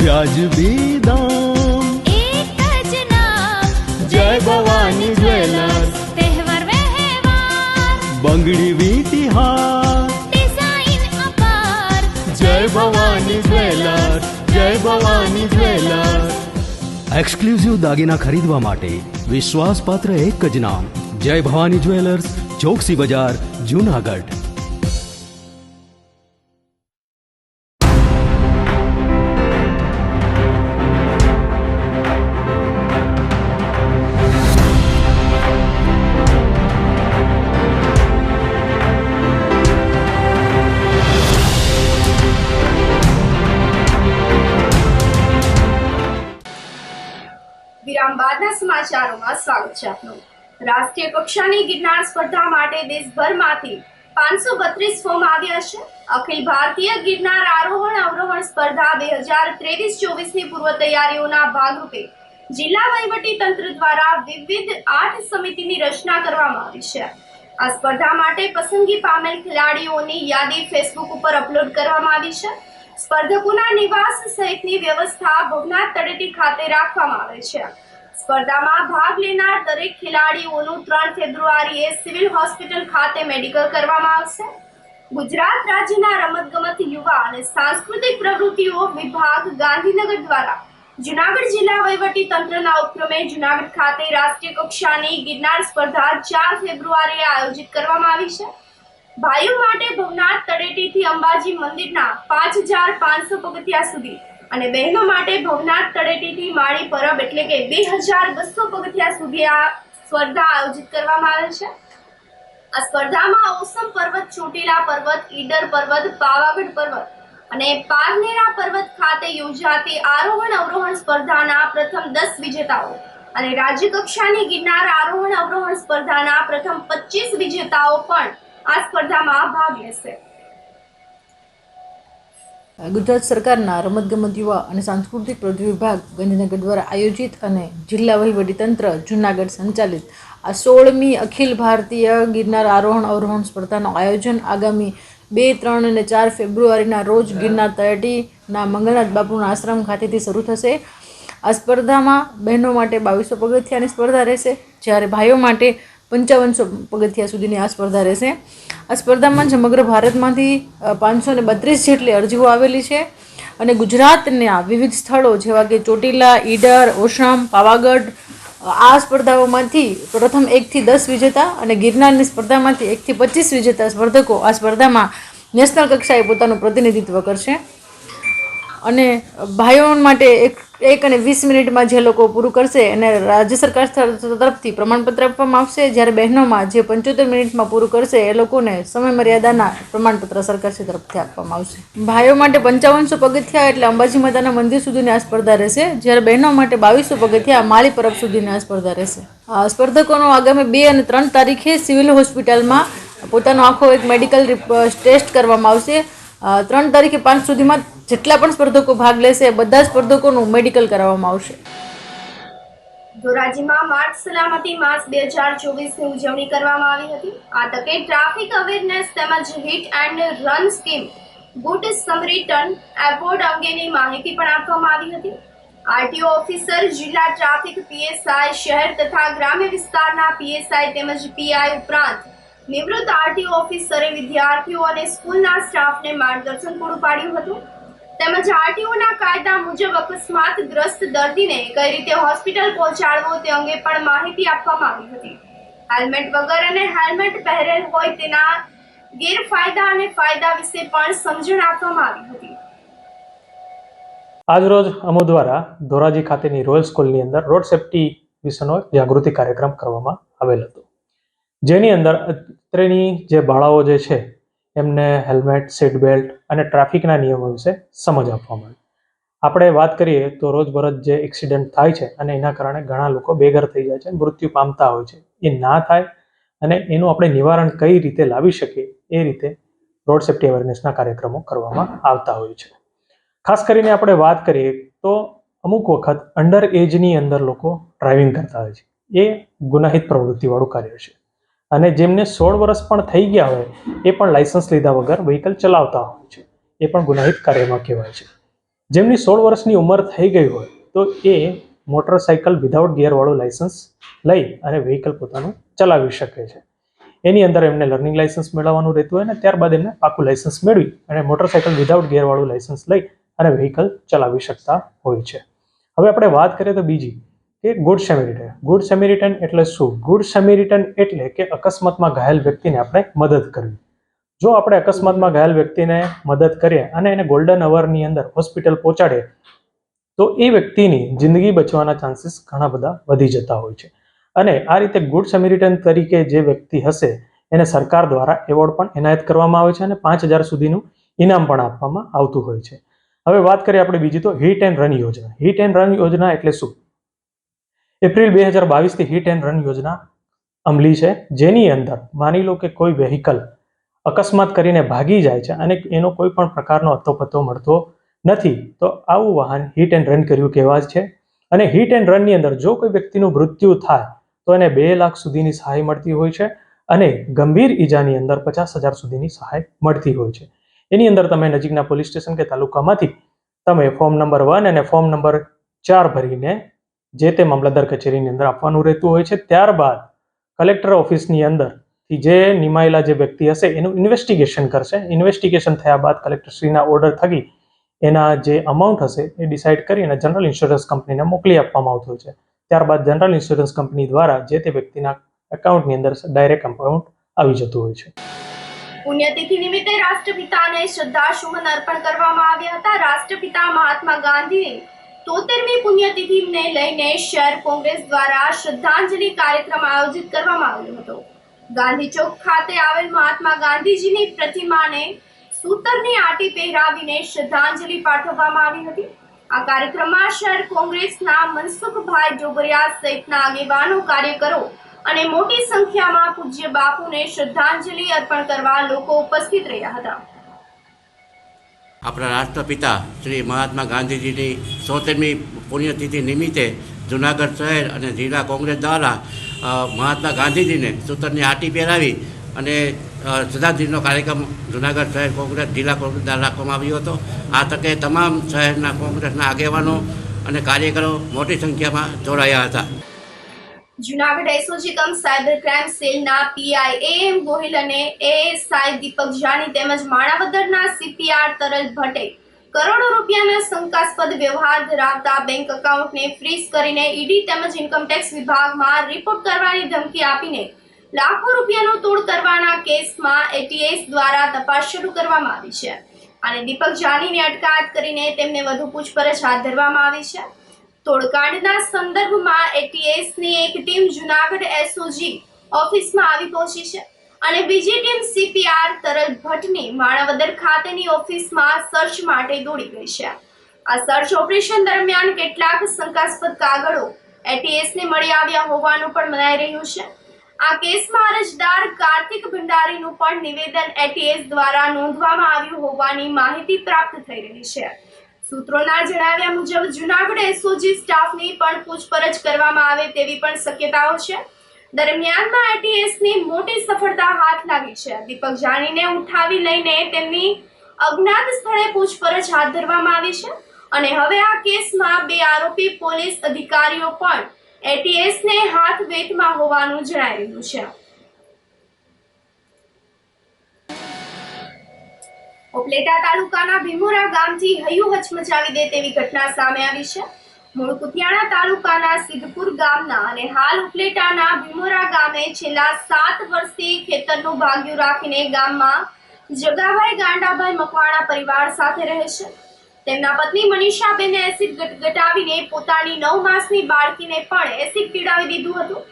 વ્યાજબી દામ, એક જ નામ, જય ભવાની જ્વેલર્સ. તહેવાર વ્યવહાર, બંગડી વીટી હાર, ડિઝાઇન અપાર, જય ભવાની જ્વેલર્સ, જય ભવાની જ્વેલર્સ. એક્સક્લુઝિવ દાગીના ખરીદવા માટે વિશ્વાસપાત્ર એક જ નામ, જય ભવાની જ્વેલર્સ, ચોકસી બજાર, જુનાગઢ. વિરામ બાદના સમાચારોમાં સ્વાગત છે આપનું. રાષ્ટ્રીય કક્ષાની ગિરનાર સ્પર્ધા માટે દેશભરમાંથી 532 ફોર્મ આવ્યા છે. અખિલ ભારતીય ગિરનાર આરોહણ અવરોહણ સ્પર્ધા 2023-24ની પૂર્વ તૈયારીઓના ભાગરૂપે જિલ્લા વહીવટી તંત્ર દ્વારા વિવિધ 8 સમિતિની રચના કરવામાં આવી છે. આ સ્પર્ધા માટે પસંદગી પામેલ ખેલાડીઓની યાદી ફેસબુક ઉપર અપલોડ કરવામાં આવી છે. સ્પર્ધકોના નિવાસ સહિતની વ્યવસ્થા ભવનાથ તળેટી ખાતે રાખવામાં આવે છે. સ્પર્ધામાં ભાગ લેનાર દરેક ખેલાડીઓનું 3 ફેબ્રુઆરીએ સિવિલ હોસ્પિટલ ખાતે મેડિકલ કરવામાં આવશે. ગુજરાત રાજ્યના રમતગમત, યુવા અને સાંસ્કૃતિક પ્રવૃત્તિઓ વિભાગ ગાંધીનગર દ્વારા જુનાગઢ જિલ્લા વહીવટી તંત્રના ઉપક્રમે જુનાગઢ ખાતે રાષ્ટ્રીય કક્ષાની ગિરનાર સ્પર્ધા 4 ફેબ્રુઆરીએ આયોજિત કરવામાં આવી છે. ભાઈઓ માટે ભવનાથ તળેટીથી અંબાજી મંદિરના 5500 પગથિયા સુધી અને બહેનો માટે ભવનાથ તળેટીથી માળી પરબ એટલે કે 2200 પગથિયા સુધી આ સ્પર્ધા આયોજિત કરવામાં આવે છે. આ સ્પર્ધામાં ઓસમ પર્વત, ચોટીલા પર્વત, ઈડર પર્વત, પાવાગઢ પર્વત અને પારનેરા પર્વત ખાતે યોજાતી આરોહણ અવરોહણ સ્પર્ધાના પ્રથમ 10 વિજેતાઓ અને રાજ્ય કક્ષાની ગિરનાર આરોહણ અવરોહણ સ્પર્ધાના પ્રથમ 25 વિજેતાઓ પણ આ સ્પર્ધામાં ભાગ લેશે. ગુજરાત સરકારના રમતગમત, યુવા અને સાંસ્કૃતિક પ્રવૃત્તિ વિભાગ ગાંધીનગર દ્વારા આયોજિત અને જિલ્લા વહીવટીતંત્ર જૂનાગઢ સંચાલિત આ 16મી અખિલ ભારતીય ગિરનાર આરોહણ અવરોહણ સ્પર્ધાનું આયોજન આગામી 2, 3 અને 4 ફેબ્રુઆરીના રોજ ગિરનાર તળેટીના મંગળનાથ બાપુના આશ્રમ ખાતેથી શરૂ થશે. આ સ્પર્ધામાં બહેનો માટે 2200 પગથિયાની સ્પર્ધા રહેશે, જ્યારે ભાઈઓ માટે 5500 પગથિયા સુધીની આ સ્પર્ધા રહેશે. આ સ્પર્ધામાં સમગ્ર ભારતમાંથી 532 જેટલી અરજીઓ આવેલી છે અને ગુજરાતના વિવિધ સ્થળો જેવા કે ચોટીલા, ઈડર, ઓસમ, પાવાગઢ આ સ્પર્ધાઓમાંથી પ્રથમ 1 થી 10 વિજેતા અને ગિરનારની સ્પર્ધામાંથી 1 થી 25 વિજેતા સ્પર્ધકો આ સ્પર્ધામાં નેશનલ કક્ષાએ પોતાનું પ્રતિનિધિત્વ કરશે. અને ભાઈઓ માટે 1 અને 20 મિનિટમાં જે લોકો પૂરું કરશે એને રાજ્ય સરકાર તરફથી પ્રમાણપત્ર આપવામાં આવશે, જ્યારે બહેનોમાં જે 75 મિનિટમાં પૂરું કરશે એ લોકોને સમય મર્યાદાના પ્રમાણપત્ર સરકારશ્રી તરફથી આપવામાં આવશે. ભાઈઓ માટે 5500 પગથિયા એટલે અંબાજી માતાના મંદિર સુધીની આ સ્પર્ધા રહેશે, જ્યારે બહેનો માટે 2200 પગથિયા માળી પરબ સુધીની આ સ્પર્ધા રહેશે. સ્પર્ધકોનો આગામી 2 અને 3 તારીખે સિવિલ હોસ્પિટલમાં પોતાનો આખો એક મેડિકલ ટેસ્ટ કરવામાં આવશે. 3 તારીખે 5 સુધીમાં જેટલા પણ સ્પર્ધકો ભાગ લેશે બધા સ્પર્ધકોનું મેડિકલ કરાવવામાં આવશે. ધોરાજીમાં માર્ગ સલામતી માસ 2024ની ઉજવણી કરવામાં આવી હતી. આ તકે ટ્રાફિક અવેરનેસ તેમજ hit and run scheme good Samaritan award અંગેની માહિતી પણ આપવામાં આવી હતી. આરટીઓ ઓફિસર, જિલ્લા ટ્રાફિક પીએસઆઈ, શહેર તથા ગ્રામ્ય વિસ્તારના પીએસઆઈ તેમજ પીઆઈ ઉપરાંત નિવૃત્ત આરટીઓ ઓફિસરે વિદ્યાર્થીઓ અને સ્કૂલના સ્ટાફને માર્ગદર્શન પૂરું પાડ્યું હતું. તેમજ આરટીઓના કાયદા મુજબ અકસ્માતગ્રસ્ત દર્દીને કઈ રીતે હોસ્પિટલ પહોંચાડવો તે અંગે પણ માહિતી આપવામાં આવી હતી. હેલ્મેટ વગર અને હેલ્મેટ પહેરેલ હોય તેના ગેરફાયદા અને ફાયદા વિશે પણ સમજણ આપવામાં આવી હતી. આજરોજ અમો દ્વારા ધોરાજી ખાતેની રોયલ સ્કૂલની અંદર રોડ સેફટી વિશેનો જાગૃતિ કાર્યક્રમ કરવામાં આવેલ હતો, જેની અંદર અત્રેની જે બાળાઓ જે છે એમને હેલ્મેટ, સીટ બેલ્ટ અને ટ્રાફિકના નિયમો વિશે સમજ આપવામાં આવી. આપણે વાત કરીએ તો રોજબરોજ જે એક્સિડન્ટ થાય છે અને એના કારણે ઘણા લોકો બેઘર થઈ જાય છે, મૃત્યુ પામતા હોય છે. એ ના થાય અને એનું આપણે નિવારણ કઈ રીતે લાવી શકીએ એ રીતે રોડ સેફ્ટી અવેરનેસના કાર્યક્રમો કરવામાં આવતા હોય છે. ખાસ કરીને આપણે વાત કરીએ તો અમુક વખત અંડર એજની અંદર લોકો ડ્રાઇવિંગ કરતા હોય છે. એ ગુનાહિત પ્રવૃત્તિવાળું કાર્ય છે. અને જેમને 16 વર્ષ પણ થઈ ગયા હોય એ પણ લાયસન્સ લીધા વગર વ્હીકલ ચલાવતા હોય છે, એ પણ ગુનાહિત કાર્યમાં કહેવાય છે. જેમની 16 વર્ષની ઉંમર થઈ ગઈ હોય તો એ મોટરસાઇકલ વિધાઉટ ગિયરવાળું લાયસન્સ લઈ અને વ્હીકલ પોતાનું ચલાવી શકે છે. એની અંદર એમને લર્નિંગ લાયસન્સ મેળવવાનું રહેતું હોય ને ત્યારબાદ એમને પાકું લાયસન્સ મેળવી અને મોટરસાઇકલ વિધાઉટ ગિયરવાળું લાયસન્સ લઈ અને વ્હીકલ ચલાવી શકતા હોય છે. હવે આપણે વાત કરીએ તો બીજી કે ગુડ સેમેરિટન. ગુડ સેમેરિટન એટલે શું? ગુડ સેમેરિટન એટલે કે અકસ્માતમાં ઘાયલ વ્યક્તિને આપણે મદદ કરવી. જો આપણે અકસ્માતમાં ઘાયલ વ્યક્તિને મદદ કરીએ અને એને ગોલ્ડન અવરની અંદર હોસ્પિટલ પહોંચાડીએ તો એ વ્યક્તિની જિંદગી બચવાના ચાન્સીસ ઘણા બધા વધી જતા હોય છે. અને આ રીતે ગુડ સેમેરિટન તરીકે જે વ્યક્તિ હશે એને સરકાર દ્વારા એવોર્ડ પણ એનાયત કરવામાં આવે છે અને 5000 સુધીનું ઇનામ પણ આપવામાં આવતું હોય છે. હવે વાત કરીએ આપણે બીજી તો હિટ એન્ડ રન યોજના. હિટ એન્ડ રન યોજના એટલે શું? એપ્રિલ 2022થી હિટ એન્ડ રન યોજના અમલી છે, જેની અંદર માની લો કે કોઈ વેહિકલ અકસ્માત કરીને ભાગી જાય છે અને એનો કોઈ પણ પ્રકારનો અતોપતો મળતો નથી તો આવું વાહન હિટ એન્ડ રન કર્યું કહેવાય છે. અને હિટ એન્ડ રનની અંદર જો કોઈ વ્યક્તિનું મૃત્યુ થાય તો એને 2 લાખ સુધીની સહાય મળતી હોય છે અને ગંભીર ઈજાની અંદર 50,000 સુધીની સહાય મળતી હોય છે. એની અંદર તમે નજીકના પોલીસ સ્ટેશન કે તાલુકામાંથી તમે ફોર્મ નંબર 1 અને ફોર્મ નંબર 4 ભરીને જે તે મામલતદાર કચેરીની અંદર આપવાનું રહેતું હોય છે. ત્યારબાદ કલેક્ટર ઓફિસની અંદરથી જે નિમાયેલા જે વ્યક્તિ હશે એનું ઇન્વેસ્ટિગેશન કરશે. ઇન્વેસ્ટિગેશન થયા બાદ કલેક્ટરશ્રીના ઓર્ડર થકી એના જે અમાઉન્ટ હશે એ ડિસાઇડ કરી અને જનરલ ઇન્સ્યોરન્સ કંપનીને મોકલી આપવામાં આવતું હોય છે. ત્યારબાદ જનરલ ઇન્સ્યોરન્સ કંપની દ્વારા જે તે વ્યક્તિના એકાઉન્ટની અંદર ડાયરેક્ટ અમાઉન્ટ આવી જતું હોય છે. પુણ્યતિથિ નિમિત્તે રાષ્ટ્રપિતાને શ્રદ્ધાસુમન અર્પણ કરવામાં આવ્યા હતા. રાષ્ટ્રપિતા મહાત્મા ગાંધીની 73મી પુણ્યતિથિને લઈને શહેર કોંગ્રેસ દ્વારા શ્રદ્ધાંજલિ કાર્યક્રમ આયોજિત કરવામાં આવ્યો હતો. ગાંધી ચોક ખાતે આવેલ મહાત્મા ગાંધીજીની પ્રતિમાને સૂતરની આંટી પહેરાવીને શ્રદ્ધાંજલિ પાઠવવામાં આવી હતી. આ કાર્યક્રમમાં શહેર કોંગ્રેસના મનસુખભાઈ ડોબરિયા સહિતના આગેવાનો, કાર્યકરો અને મોટી સંખ્યામાં પૂજ્ય બાપુને શ્રદ્ધાંજલિ અર્પણ કરવા લોકો ઉપસ્થિત રહ્યા હતા. આપણા રાષ્ટ્રપિતા શ્રી મહાત્મા ગાંધીજીની 73મી પુણ્યતિથિ નિમિત્તે જૂનાગઢ શહેર અને જિલ્લા કોંગ્રેસ દ્વારા મહાત્મા ગાંધીજીને સૂતરની આંટી પહેરાવી અને શ્રદ્ધાંજલિનો કાર્યક્રમ જૂનાગઢ શહેર કોંગ્રેસ જિલ્લા કોંગ્રેસ દ્વારા રાખવામાં આવ્યો હતો. આ તકે તમામ શહેરના કોંગ્રેસના આગેવાનો અને કાર્યકરો મોટી સંખ્યામાં જોડાયા હતા. જૂનાગઢ એસઓજી કમ સાયબર ક્રાઇમ સેલના પીઆઈ એએમ ગોહિલ અને એએસઆઈ દીપક જાની તેમજ માણાવદરના સીપીઆર તરલ ભટ્ટે કરોડો રૂપિયાના શંકાસ્પદ વ્યવહાર ધરાવતા બેંક એકાઉન્ટને ફ્રીઝ કરીને ઈડી તેમજ ઇન્કમટેક્સ વિભાગમાં રિપોર્ટ કરવાની ધમકી આપીને લાખો રૂપિયાનો તોડ કરવાના કેસમાં એટીએસ દ્વારા તપાસ શરૂ કરવામાં આવી છે. અને દીપક જાનીની અટકાયત કરીને તેમને વધુ પૂછપરછ હાથ ધરવામાં આવી છે. તોડકાંડના સંદર્ભમાં એટીએસની એક ટીમ જૂનાગઢ એસઓજી ઓફિસમાં આવી પહોંચી છે અને બીજી ટીમ સીપીઆર તરલ ભટ્ટની માણાવદર ખાતેની ઓફિસમાં સર્ચ માટે દોડી ગઈ છે. આ સર્ચ ઓપરેશન દરમિયાન કેટલાક શંકાસ્પદ કાગળો એટીએસને મળી આવ્યા હોવાનું પણ મનાઈ રહ્યું છે. આ કેસમાં અરજદાર કાર્તિક ભંડારીનું પણ નિવેદન એટીએસ દ્વારા નોંધવામાં આવ્યું હોવાની માહિતી પ્રાપ્ત થઈ રહી છે. સૂત્રોના જણાવ્યા મુજબ જૂનાગઢ એસઓજી સ્ટાફની પણ પૂછપરછ કરવામાં આવે તેવી પણ શક્યતાઓ છે. દરમિયાનમાં એટીએસની મોટી સફળતા હાથ લાગી છે. દીપક જાનીને ઉઠાવી લઈને તેમની અજ્ઞાત સ્થળે પૂછપરછ હાથ ધરવામાં આવી છે અને હવે આ કેસમાં 2 આરોપી પોલીસ અધિકારીઓ પણ એટીએસને હાથ વેતમાં હોવાનું જણાઈ રહ્યું છે. ઉપલેટા તાલુકાના ભીમોરા ગામથી હૈયું હચમચાવી દે તેવી ઘટના સામે આવી છે. મૂળ કુતિયાણા તાલુકાના સિદ્ધપુર ગામના અને હાલ ઉપલેટાના ભીમોરા ગામે છેલ્લા 7 વર્ષથી ખેતરનું ભાગ્યું રાખીને ગામમાં જગાભાઈ ગાંડાભાઈ મકવાણા પરિવાર સાથે રહે છે. તેમના પત્ની મનીષાબેને એસિડ ગટગટાવીને પોતાની 9 માસની બાળકીને પણ એસિડ પીડાવી દીધું હતું.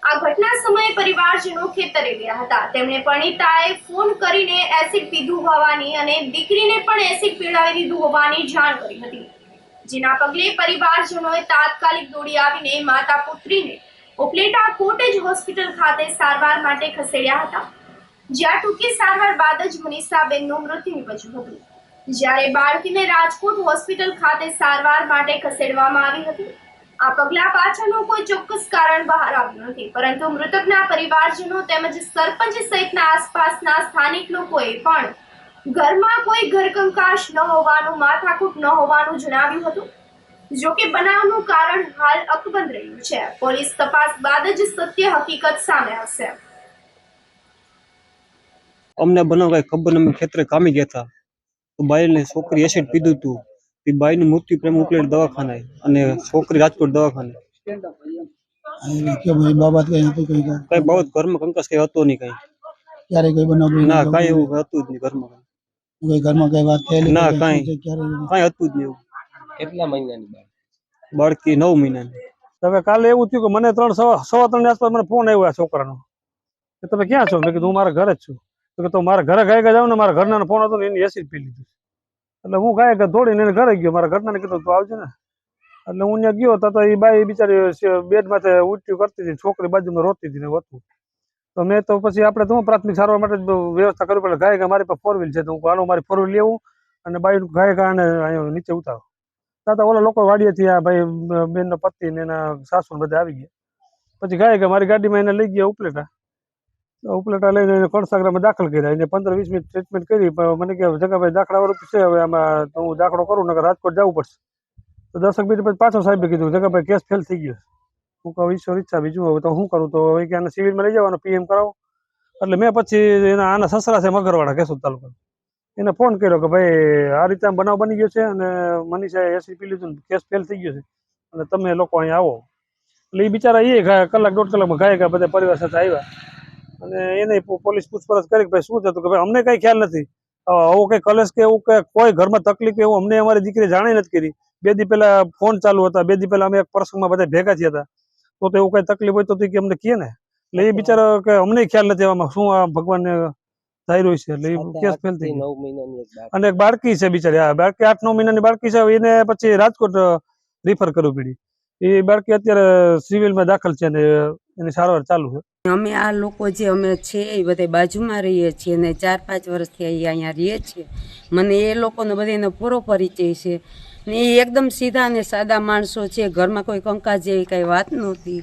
આ ઘટના સમયે પરિવારજનો ખેતરે ગયા હતા. તેમણે પરણીતાએ ફોન કરીને એસિડ પીધું હોવાની અને દીકરીને પણ એસિડ પીડાવી દીધું હોવાની જાણ કરી હતી, જેના પગલે પરિવારજનોએ તાત્કાલિક દોડી આવીને માતા પુત્રીને ઉપલેટા કોટેજ હોસ્પિટલ ખાતે સારવાર માટે ખસેડ્યા હતા, જ્યાં ટૂંકી સારવાર બાદ જ મનીષાબેનનું મૃત્યુ નીપજ્યું હતું. જ્યારે બાળકીને રાજકોટ હોસ્પિટલ ખાતે સારવાર માટે ખસેડવામાં આવી હતી. આ પગલા પાછળનું કોઈ ચોક્કસ કારણ બહાર આવ્યું નથી, પરંતુ મૃતકના પરિવારજનો તેમજ સરપંચ સહિતના આસપાસના સ્થાનિક લોકોએ પણ ઘરમાં કોઈ ઘરકંકાશ ન હોવાનું, માથાકૂટ ન હોવાનું જણાવ્યું હતું. જો કે બનાવનું કારણ હાલ અકબંધ રહ્યું છે. પોલીસ તપાસ બાદ જ સત્ય હકીકત સામે આવશે. અમને બનાવ કઈ ખબર નહીં. ખેતરે કામી ગયા હતા તો બાઈને છોકરી એસિડ પીધું હતું. તે બાઈનું મૃત્યુ પ્રેમ ઉપલેટ દવાખાને અને છોકરી રાજકોટ દવાખાને. કઈ બાબત ઘરમાં કંકાસ કઈ હતો નહીં. કઈ ના કઈ એવું હતું જ નહીં ઘરમાં. કઈ વાત ના કઈ હતું જ નહીં. કેટલા મહિનાની બાળકી? 9 મહિનાની. હવે કાલે એવું થયું કે મને 3:15 આસપાસ મને ફોન આવ્યો આ છોકરાનો કે તમે ક્યાં છો? મેં કીધું હું મારા ઘરે જ છું. તો મારા ઘરે ગાય જાવ ને, મારા ઘરના ફોન હતો ને એની એસિડ પી લીધું. એટલે હું ગાય દોડીને એને ઘરે ગયો. મારા ઘરના કીધું તું આવજે ને. એટલે હું ત્યાં ગયો તો એ બાઈ બિચારી બેડમાંથી ઉલટી કરતી હતી, છોકરી બાજુમાં રોતી હતી ને હતું. તો મેં તો પછી આપણે તો પ્રાથમિક સારવાર માટે વ્યવસ્થા કરવી પડે. ગાય મારી પાસે 4 વ્હીલ છે તો હું હાલો મારી 4 વ્હીલ લેવું અને બાઈ ગાય અને નીચે ઉતારો. તાતા ઓલા લોકો વાડીએથી આ ભાઈ બેનનો પતિ ને એના સાસુ ને બધા આવી ગયા. પછી ગાય મારી ગાડીમાં એને લઈ ગયા ઉપલેટા. ઉપલેટા લઈને એને કણસાગરામાં દાખલ કર્યા. એને 15-20 મિનિટ ટ્રીટમેન્ટ કરી. મને કે જગાભાઈ દાખલા વાળું છે, હવે આમાં તો હું દાખલો કરું ને રાજકોટ જવું પડશે. તો 10 મિનિટ પછી પાછો સાહેબે કીધું જગાભાઈ કેસ ફેલ થઈ ગયો. હું કહું ઈશ્વર ઈચ્છા બીજું હવે તો શું કરું? તો હવે કે આને સિવિલમાં લઈ જવાનો, પીએમ કરાવો. એટલે મેં પછી આના સસરા છે મગરવાડા કેશોદ તાલુકા, એને ફોન કર્યો કે ભાઈ આ રીતે બનાવ બની ગયો છે અને મનીષાએ એસિડ પી લીધું, કેસ ફેલ થઈ ગયો છે અને તમે લોકો અહીંયા આવો. એટલે એ બિચારા એ કલાક 1.5 કલાકમાં ગાય બધા પરિવાર સાથે આવ્યા અને એને પોલીસ પૂછપરછ કરી કે ભાઈ શું થતું? કે ભાઈ અમને કઈ ખ્યાલ નથી. આવો કઈ કલેશ કે એવું કે કોઈ ઘરમાં તકલીફ એવું અમને અમારી દીકરી જાણી નથી કરી. 2 દી પહેલા ફોન ચાલુ હતા. 2 દી પહેલા અમે એક પ્રસંગમાં બધા ભેગા થયા હતા. તો એવું કઈ તકલીફ હોય તો કે અમને કહે ને. એટલે એ બિચારા કે અમને ખ્યાલ નથી આમાં શું આ ભગવાનને થઈ રહ્યું છે. એટલે એ કેસ ફેલ થઈ ગયો. 9 મહિનાની અને એક બાળકી છે બિચારી. આ બાળકી 8-9 મહિનાની બાળકી છે. એને પછી રાજકોટ રિફર કરવું પડી. એ બાળકી અત્યારે સિવિલમાં દાખલ છે અને એની સારવાર ચાલુ છે. અમે આ લોકો જે અમે છે એ બધા બાજુમાં રહીએ છીએ અને 4-5 વર્ષથી અહીંયા રહીએ છીએ. મને એ લોકોનો બધાનો પૂરો પરિચય છે ને એ એકદમ સીધા અને સાદા માણસો છે. ઘરમાં કોઈ કંકાસ જેવી કાંઈ વાત નહોતી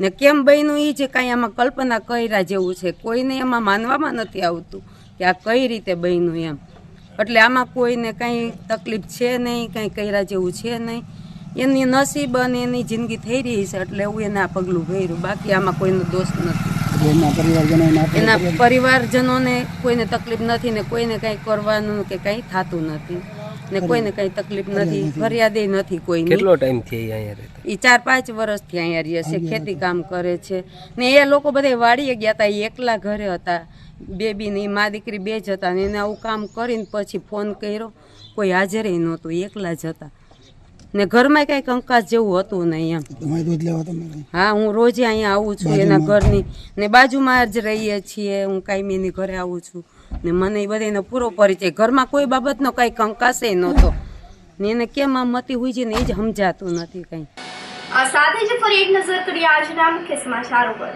ને કેમ બન્યું એ જે કાંઈ આમાં કલ્પના કર્યા જેવું છે. કોઈને એમાં માનવામાં નથી આવતું કે આ કઈ રીતે બન્યું એમ. એટલે આમાં કોઈને કાંઈ તકલીફ છે નહીં, કાંઈ કર્યા જેવું છે નહીં. એની નસીબ અને એની જિંદગી થઈ રહી છે એટલે એવું એને આ પગલું ભર્યું. બાકી આમાં કોઈનો દોષ નથી. એના પરિવારજનોને કોઈને તકલીફ નથી ને કોઈને કંઈ કરવાનું કે કંઈ થતું નથી ને કોઈને કંઈ તકલીફ નથી, ફરિયાદે નથી કોઈને. કેટલો ટાઈમ થી અહીંયા રહેતા? એ 4-5 વર્ષથી અહીંયા રહે છે, ખેતી કામ કરે છે ને એ લોકો બધા વાડીએ ગયા હતા. એ એકલા ઘરે હતા. બેબીની મા દીકરી 2 જ હતા ને એને આવું કામ કરીને પછી ફોન કર્યો, કોઈ હાજર નહોતું, એકલા જ હતા ને ઘરમાં કંઈ કંકાસ જેવું હતું નહીં એમ. હા, હું રોજે અહીંયા આવું છું એના ઘરની ને બાજુમાં જ રહીએ છીએ, હું કાંઈ એની ઘરે આવું છું ને મને એ બધાનો પૂરો પરિચય, ઘરમાં કોઈ બાબતનો કાંઈ કંકાસે નહોતો ને એને કેમ આમ મતી હોય છે ને એ જ સમજાતું નથી કંઈ. આ સાથે જ ફરી એક નજર કરીએ આજના મુખ્ય સમાચારો પર.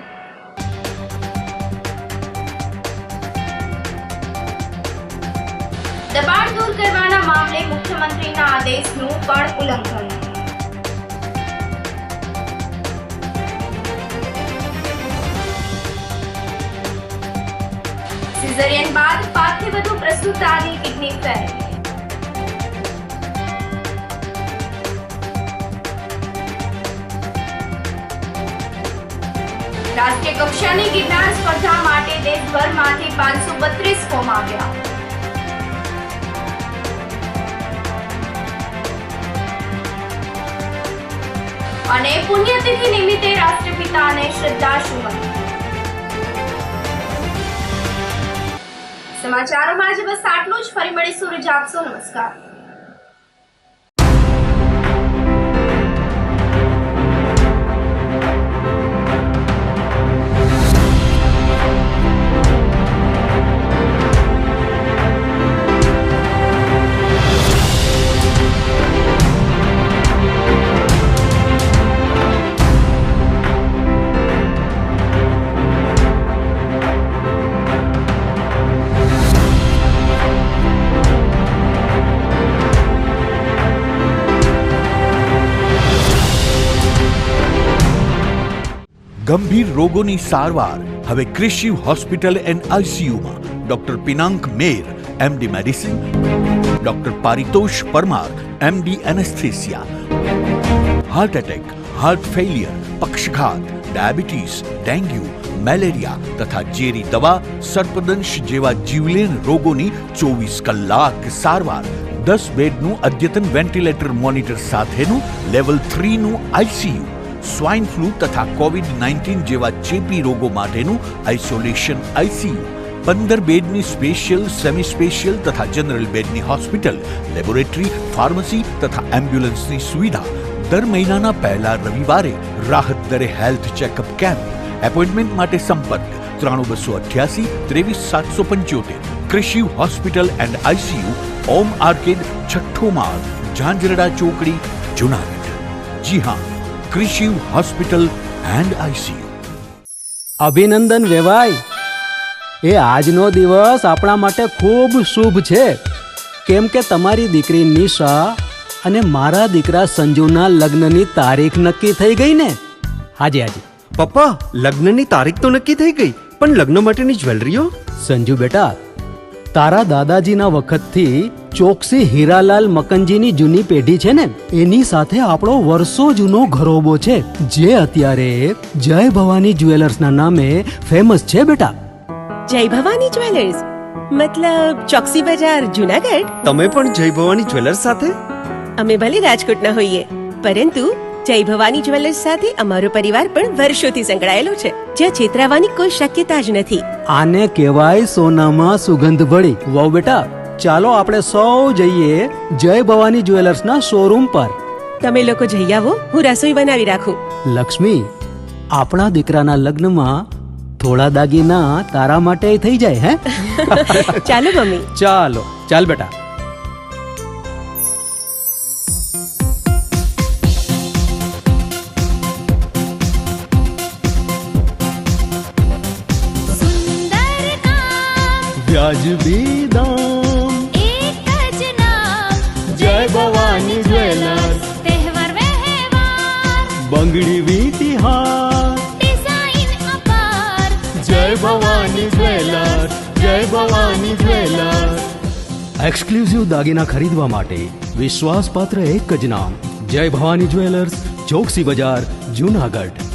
દબાણ દૂર કરવાના મામલે મુખ્યમંત્રીના આદેશનું પણ ઉલ્લંઘન. સિઝેરિયન બાદ 5 થી વધુ પ્રસૂતાની કિડની ફેલ. રાષ્ટ્રીય કક્ષાની ગિરનાર સ્પર્ધા માટે દેશભરમાંથી 532 ફોર્મ આવ્યા. અને પુણ્યતિથિ નિમિત્તે રાષ્ટ્રપિતાને શ્રદ્ધાસુમન. સમાચારોમાં આજે બસ આટલું જ. ફરી મળીશું. રજા આપશો. નમસ્કાર. ગંભીર રોગોની સારવાર હવે ક્રિશિવ હોસ્પિટલ એન્ડ આઈસીયુમાં doctor Pinank Mer, MD medicine, doctor Paritosh Parmar, MD anaesthesia, heart attack, heart failure, પક્ષઘાત, ડાયાબિટીસ, ડેન્ગ્યુ, મેલેરિયા તથા ઝેરી દવા, સર્પદંશ જેવા જીવલેણ રોગોની 24 કલાક સારવાર, 10 બેડનું અદ્યતન વેન્ટિલેટર મોનિટર સાથેનું લેવલ 3નું આઈસીયુ, સ્વાઇન ફ્લૂ તથા કોવિડ-19 જેવા ચેપી રોગો માટેનું આઇસોલેશન આઈસીયુ, 15 બેડની સ્પેશિયલ, સેમી સ્પેશિયલ તથા જનરલ બેડની હોસ્પિટલ, લેબોરેટરી, ફાર્મસી તથા એમ્બ્યુલન્સની સુવિધા. દર મહિનાના પહેલા રવિવારે રાહત દરે હેલ્થ ચેકઅપ કેમ્પ. એપોઇન્ટમેન્ટ માટે સંપર્ક 9288 23775. Krishiv hospital and ICU, Om arcade, છઠ્ઠો માળ, ઝાંઝરડા ચોકડી, જુનાગઢ. જી હા, ક્રિશિવ હોસ્પિટલ એન્ડ આઈસીયુ. અભિનંદન વેવાય, એ આજનો દિવસ આપણા માટે ખૂબ શુભ છે, કેમ કે તમારી દીકરી નિશા અને મારા દીકરા સંજુના લગ્નની તારીખ નક્કી થઈ ગઈ ને. હાજી હાજી પપ્પા, લગ્નની તારીખ તો નક્કી થઈ ગઈ, પણ લગ્ન માટેની જ્વેલરીઓ? સંજુ બેટા, તારા દાદાજીના વખતથી ચોકસી હીરાલાલ મકનજીની જૂની પેઢી છે ને, એની સાથે આપણો વર્ષો જૂનો ઘરોબો છે, જે અત્યારે જય ભવાની જ્વેલર્સના નામે ફેમસ છે બેટા. જય ભવાની જ્વેલર્સ મતલબ ચોકસી બજાર, જુનાગઢ? તમે પણ જય ભવાની જ્વેલર્સ સાથે? અમે ભલે રાજકોટના હોઈએ, પરંતુ જય ભવાની જ્વેલર્સ સાથે અમારો પરિવાર પણ વર્ષોથી સંકળાયેલો છે, જ્યાં છેતરાવાની કોઈ શક્યતા જ નથી. આને કહેવાય સોનામાં સુગંધ ભળી. વહુ બેટા, ચાલો આપણે સૌ જઈએ જય ભવાની જ્વેલર્સના શોરૂમ પર. તમે લોકો જઈ આવો, હું રસોઈ બનાવી રાખું. લક્ષ્મી, આપણા દીકરાના લગ્નમાં થોડા દાગીના તારા માટે થઈ જાય. હે ચાલો મમ્મી. ચાલો ચાલ બેટા. વ્યાજબી દામ, એક જ નામ, જય ભવાની જ્વેલર્સ. તહેવાર વ્યવહાર, બંગડી વીટી હાર, ડિઝાઇન અપાર, જય ભવાની જ્વેલર્સ, જય ભવાની જ્વેલર્સ. એક્સક્લુઝિવ દાગીના ખરીદવા માટે વિશ્વાસપાત્ર એક જ નામ, જય ભવાની જ્વેલર્સ, ચોકસી બજાર, જુનાગઢ.